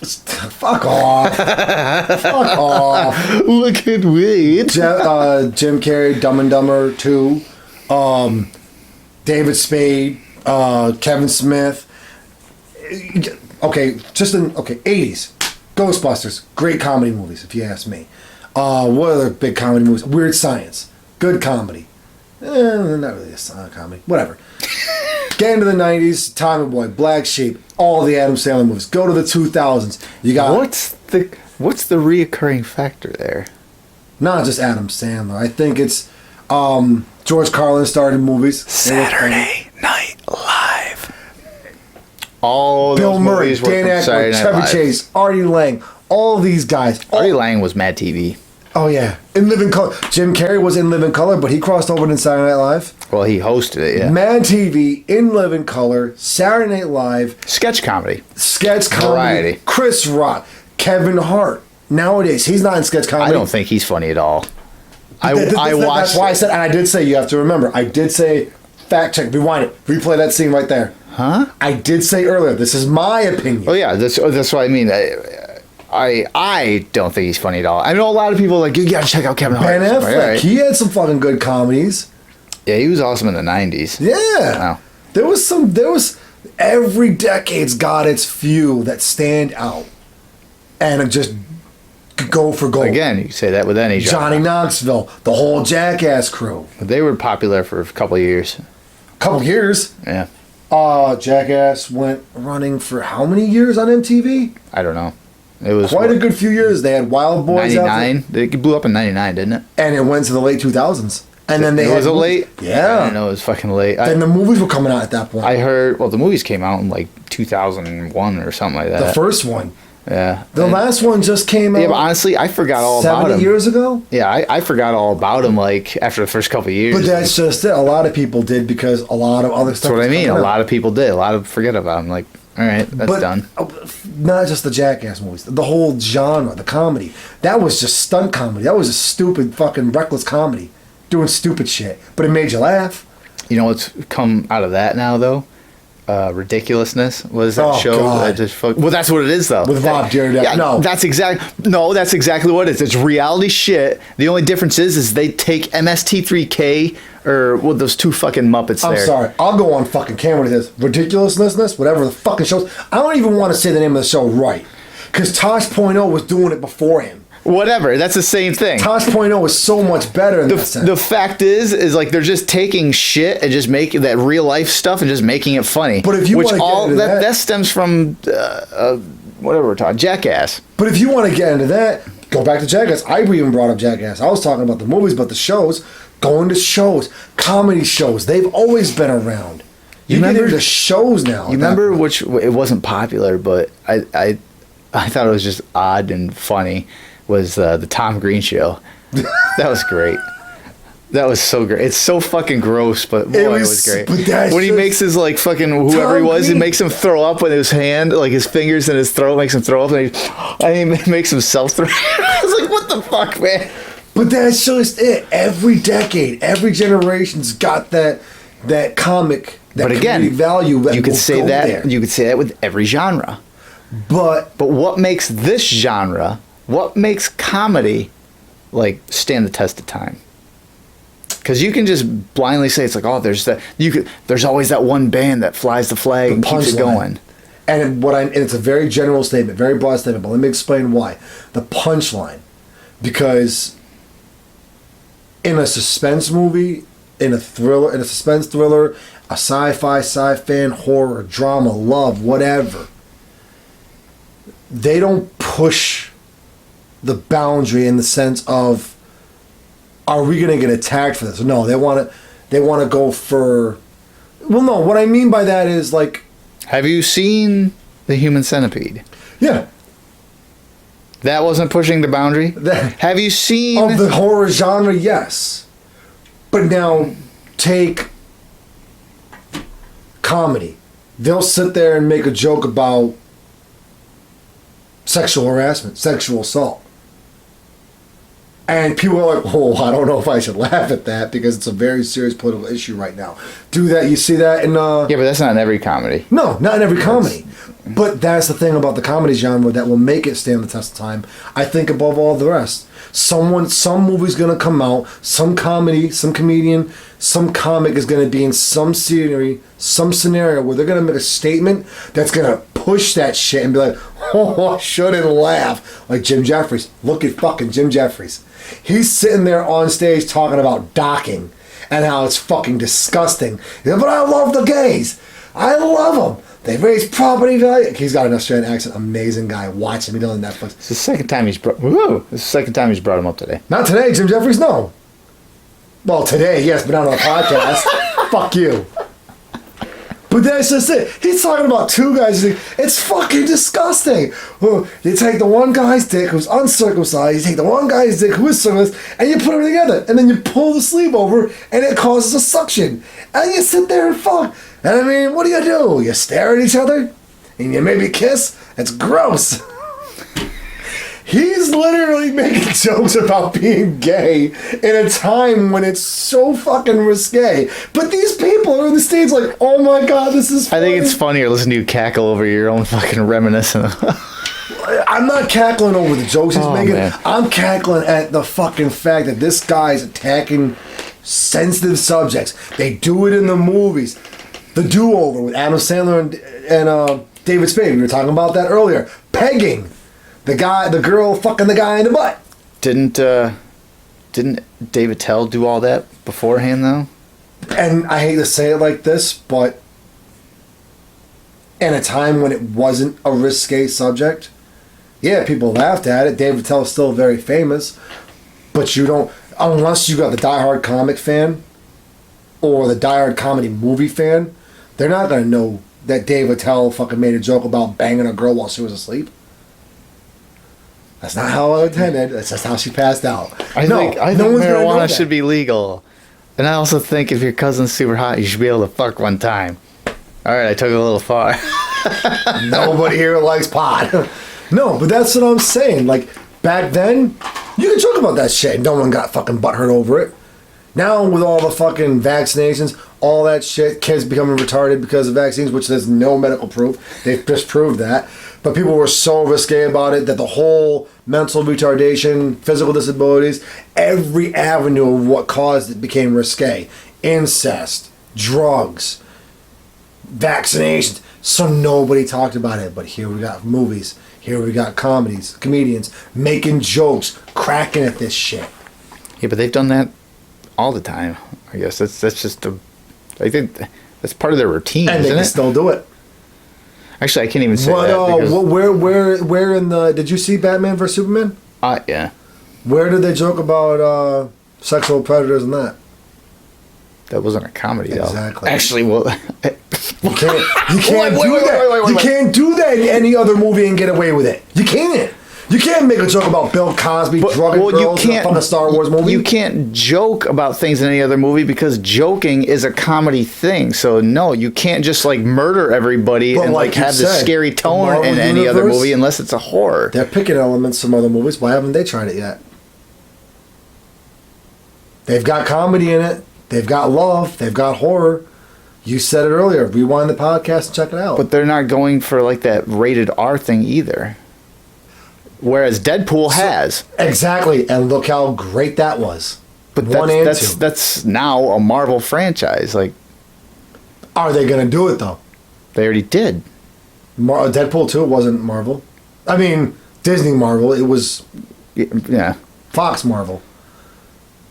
Fuck off. Fuck off. Look at me. Jim Carrey, Dumb and Dumber 2. David Spade, Kevin Smith. Okay, 80s. Ghostbusters, great comedy movies, if you ask me. What other big comedy movies? Weird Science, good comedy. Not really a comedy, whatever. Get into the 90s, Tommy Boy, Black Sheep, all the Adam Sandler movies. Go to the 2000s. You got what's the reoccurring factor there? not just Adam Sandler. I think it's George Carlin started movies. Saturday Night Live. All Bill those Murray, movies were Dan from Aykroyd, Saturday Night Chevy Live. Chase, Artie Lang, all these guys. Artie Lang was Mad TV. Oh yeah, in Living Color. Jim Carrey was in Living Color, but he crossed over to Saturday Night Live. Well, he hosted it, yeah. Mad TV, in Living Color, Saturday Night Live, Sketch comedy. sketch comedy, Variety. Chris Rock, Kevin Hart. Nowadays, he's not in sketch comedy. I don't think he's funny at all. I That's watched. why I said, and I did say, you have to remember, I did say, fact check, rewind it, replay that scene right there. Huh? I did say earlier, this is my opinion. Oh yeah, that's what I mean. I don't think he's funny at all. I know a lot of people are like, you gotta check out Kevin Hart. Ben I'm Affleck, like, all right. he had some fucking good comedies. Yeah, he was awesome in the 90s. Yeah. Wow. There was every decade's got its few that stand out and just go for gold. Again, you can say that with any genre. Johnny Knoxville, the whole Jackass crew. They were popular for a couple of years. Couple years. Yeah. Jackass went running for how many years on MTV? I don't know. It was Quite a good few years. They had Wild Boys out there, 99. It blew up in 99, didn't it? and it went to the late 2000s. And then It was a late. I Yeah. didn't know it was fucking late. Then the movies were coming out at that point. I heard. Well, the movies came out in like 2001 or something like the that. first one. Yeah. The last one just came out. Yeah, but honestly, I forgot all about 70 him. years ago. Yeah, I forgot all about him like after the first couple of years. But that's just it. A lot of people did because a lot of other stuff. That's what I was mean. coming A out. lot of people did. A lot of forget about him. Like, all right, that's But done. not just the Jackass movies, the whole genre, the comedy. That was just stunt comedy. That was just stupid, fucking reckless comedy, doing stupid shit. But it made you laugh. You know what's come out of that now though? Ridiculousness was that Oh, show God. that just well, that's what it is though. With Bob Dyrdek. Yeah, No. that's exactly what it is. It's reality shit. The only difference is they take MST3K or those two fucking Muppets I'm there. sorry. I'll go on fucking camera with this ridiculousness, whatever the fucking shows. I don't even want to say the name of the show right, because Tosh Point oh was doing it before him. Whatever. That's the same thing. Tosh Point oh was so much better in that sense. The fact is like they're just taking shit and just making that real life stuff and just making it funny. But if you which wanna get all into that- that stems from whatever we're talking, Jackass. But if you want to get into that, go back to Jackass. I even brought up Jackass. I was talking about the movies, but the shows, going to shows, comedy shows, they've always been around. You remember- get into shows now. You remember which it wasn't popular, but I thought it was just odd and funny. Was the Tom Green show? That was great. That was so great. It's so fucking gross, but boy, it was great. but that's When he just- makes his like fucking whoever he Tom was, he Green. makes him throw up with his hand, like his fingers in his throat, makes him throw up, and he makes himself throw. I was like, what the fuck, man? But that's just it. Every decade, every generation's got that comic, that But again, comedic value. That you could will say go that. there. You could say that with every genre. But But what makes this genre? What makes comedy like stand the test of time? Because you can just blindly say it's like, oh, there's always that one band that flies the flag and keeps it punchline. going. And it's a very general statement, very broad statement, but let me explain why. The punchline. Because in a suspense movie, in a suspense thriller, a sci-fi, sci-fi, horror, drama, love, whatever, they don't push the boundary in the sense of, are we going to get attacked for this? No, they want to go for, well, no, what I mean by that is like, Have you seen The Human Centipede? yeah, That wasn't pushing the boundary. Have you seen? of the horror genre, yes. But now take comedy. They'll sit there and make a joke about sexual harassment, sexual assault. And people are like, oh, I don't know if I should laugh at that because it's a very serious political issue right now. Do that. You see that in... Yeah, but that's not in every comedy. No, not in every comedy. But that's the thing about the comedy genre that will make it stand the test of time. I think above all the rest. Some movie's going to come out, some comedy, some comedian, some comic is going to be in some scenario where they're going to make a statement that's going to push that shit and be like, oh, I shouldn't laugh. Like Jim Jeffries. Look at fucking Jim Jeffries. He's sitting there on stage talking about docking and how it's fucking disgusting. But I love the gays. I love them. They raise property value. He's got an Australian accent. Amazing guy. Watch him. He's on Netflix. It's the second time he's brought him up today. Not today, Jim Jeffries. No. Well, today, yes, but not on a podcast. Fuck you. But that's just it. He's talking about two guys. It's fucking disgusting. You take the one guy's dick who's uncircumcised, you take the one guy's dick who is circumcised, and you put them together. And then you pull the sleeve over, and it causes a suction. And you sit there and fuck. And I mean, what do? You stare at each other? And you maybe kiss? It's gross. He's literally making jokes about being gay in a time when it's so fucking risque. But these people are in the States like, oh my God, this is funny. I think it's funnier listening to you cackle over your own fucking reminiscing. I'm not cackling over the jokes he's making. Man. I'm cackling at the fucking fact that this guy's attacking sensitive subjects. They do it in the movies. The Do-Over with Adam Sandler and David Spade. We were talking about that earlier. Pegging. The girl fucking the guy in the butt. Didn't David Tell do all that beforehand though? And I hate to say it like this, but in a time when it wasn't a risque subject, yeah, people laughed at it. David Tell is still very famous, but you don't, unless you got the diehard comic fan or the diehard comedy movie fan, they're not gonna know that David Tell fucking made a joke about banging a girl while she was asleep. That's not how I intended. That's just how she passed out. I think marijuana should be legal. And I also think if your cousin's super hot, you should be able to fuck one time. All right, I took it a little far. Nobody here likes pot. No, but that's what I'm saying. Like, back then, you could joke about that shit and no one got fucking butthurt over it. Now, with all the fucking vaccinations, all that shit, kids becoming retarded because of vaccines, which there's no medical proof. They've disproved that. But people were so risque about it that the whole mental retardation, physical disabilities, every avenue of what caused it became risque. Incest, drugs, vaccinations. So nobody talked about it. But here we got movies. Here we got comedians making jokes, cracking at this shit. Yeah, but they've done that all the time. I guess that's just I think that's part of their routine, and they can still do it. Actually, I can't even say that. Where in the... Did you see Batman vs. Superman? Yeah. Where did they joke about sexual predators and that? That wasn't a comedy, though. Exactly. Actually, well... You can't do that. You can't do that in any other movie and get away with it. You can't. You can't make a joke about Bill Cosby drugging girls in a fucking Star Wars movie. You can't joke about things in any other movie because joking is a comedy thing. So no, you can't just like murder everybody and like have this scary tone in any other movie unless it's a horror. They're picking elements from other movies. Why haven't they tried it yet? They've got comedy in it. They've got love. They've got horror. You said it earlier. Rewind the podcast and check it out. But they're not going for like that rated R thing either. Whereas Deadpool has. Exactly, and look how great that was. But that's now a Marvel franchise. Like, are they going to do it though? They already did. Deadpool 2 wasn't Marvel. I mean, Disney Marvel. It was Fox Marvel.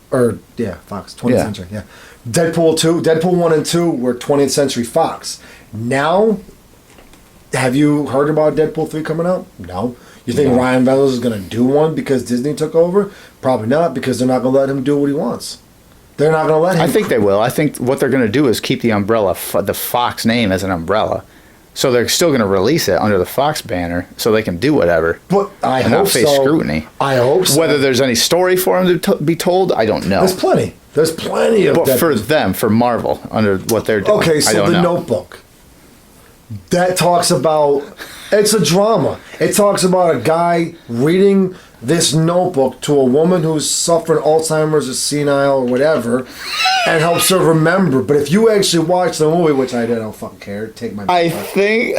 Or Fox 20th Century. Yeah, Deadpool 2, Deadpool 1 and 2 were 20th Century Fox. Now, have you heard about Deadpool 3 coming out? No. You think Ryan Reynolds is going to do one because Disney took over? Probably not, because they're not going to let him do what he wants. They're not going to let him. I think they will. I think what they're going to do is keep the umbrella, the Fox name as an umbrella. So they're still going to release it under the Fox banner so they can do whatever. But I hope not face so. scrutiny. I hope so. Whether there's any story for him to be told, I don't know. There's plenty. There's plenty of But Deadpool. for them, for Marvel, under what they're doing, Okay, so The Notebook. that talks about, it's a drama. It talks about a guy reading this notebook to a woman who's suffering Alzheimer's or senile or whatever, and helps her remember. But if you actually watch the movie, which I did, I don't fucking care. Take my I think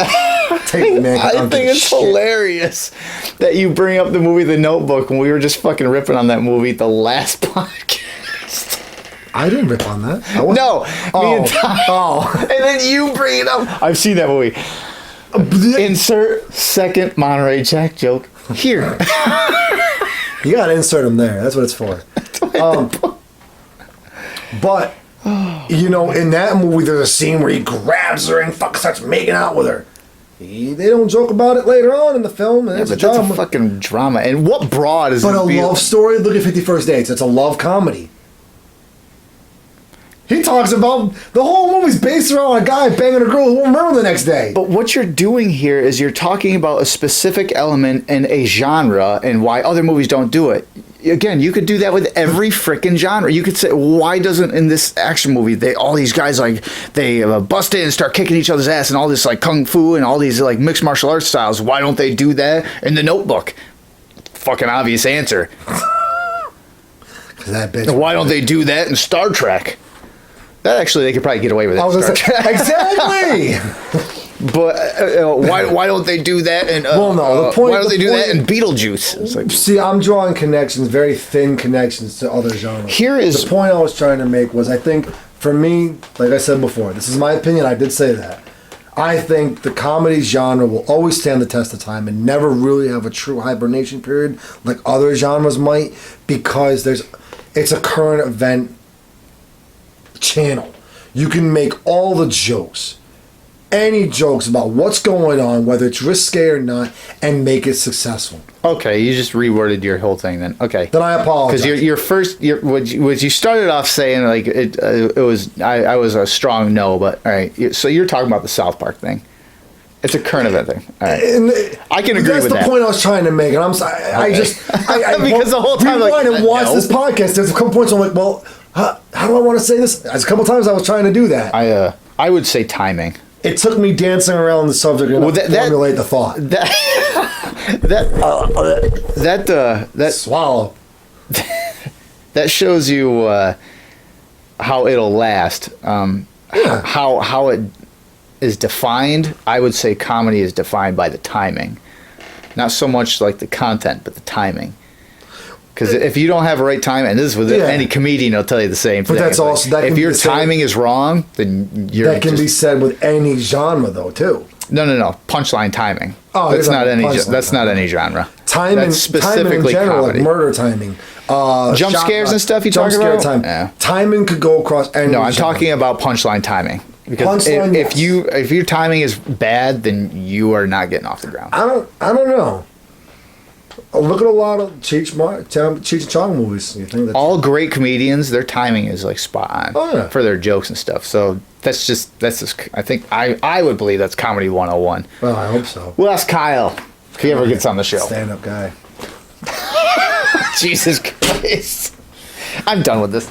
take the man. I think it's hilarious that you bring up the movie The Notebook when we were just fucking ripping on that movie the last podcast. I didn't rip on that. No, me and Ty. And then you bring it up. I've seen that movie. Insert second Monterey Jack joke here. You gotta insert him there. That's what it's for. But you know, in that movie, there's a scene where he grabs her and fucking starts making out with her. They don't joke about it later on in the film. And Yeah, but that's a fucking drama. And what broad is But it? a love story. Look at 50 First Dates. It's a love comedy. He talks about the whole movie's based around a guy banging a girl who won't remember the next day. But what you're doing here is you're talking about a specific element in a genre and why other movies don't do it. Again, you could do that with every freaking genre. You could say, why doesn't in this action movie all these guys like they bust in and start kicking each other's ass and all this like kung fu and all these like mixed martial arts styles? Why don't they do that in The Notebook? Fucking obvious answer. That bitch. Why don't they do that in Star Trek? That actually, they could probably get away with it. I was gonna say, exactly. But why don't they do that? And Well, no, the point- why don't they the do that point- in Beetlejuice? It's like, See, I'm drawing connections, very thin connections to other genres. Here is- the point I was trying to make was, I think for me, like I said before, this is my opinion. I did say that. I think the comedy genre will always stand the test of time and never really have a true hibernation period like other genres might, because it's a current event channel. You can make all the jokes, any jokes about what's going on, whether it's risque or not, and make it successful. okay, you just reworded your whole thing then. Okay. Then I apologize. Because your first, what you started off saying like it was I was a strong no, but all right. So you're talking about the South Park thing. It's a current event thing. All right. And I can agree that's with the that. point I was trying to make, and I'm sorry. I just Because the whole time, like, rewind and watch no. this podcast. There's a couple points I'm like, well, how do I want to say this? There's a couple times I was trying to do that. I would say timing. It took me dancing around the subject and formulate the thought. That Swallow. that shows you how it'll last. How it is defined. I would say comedy is defined by the timing, not so much like the content, but the timing. Because if you don't have a right time, and this is with any comedian, will tell you the same thing. But that's also if your timing is wrong, then you're that can be said with any genre though too. No. Punchline timing. Oh, that's it's not any. punchline That's not timing. any genre. Timing, That's specifically timing in general, comedy. like murder timing, Jump scares and stuff. You jump talking scare about? time. Yeah. Timing could go across any. No, I'm genre. talking about punchline timing. Because Punchline, if yes. if your timing is bad, then you are not getting off the ground. I don't know. Look at a lot of Cheech and Chong movies. You think that All great comedians, their timing is like spot on Oh, yeah. for their jokes and stuff. So that's just I think I would believe that's comedy 101. Well, I hope so. We'll ask Kyle if he ever gets on the show. Stand-up guy. Jesus Christ. I'm done with this.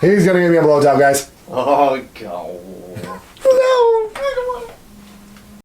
He's gonna give me a blowjob, guys. Oh, God.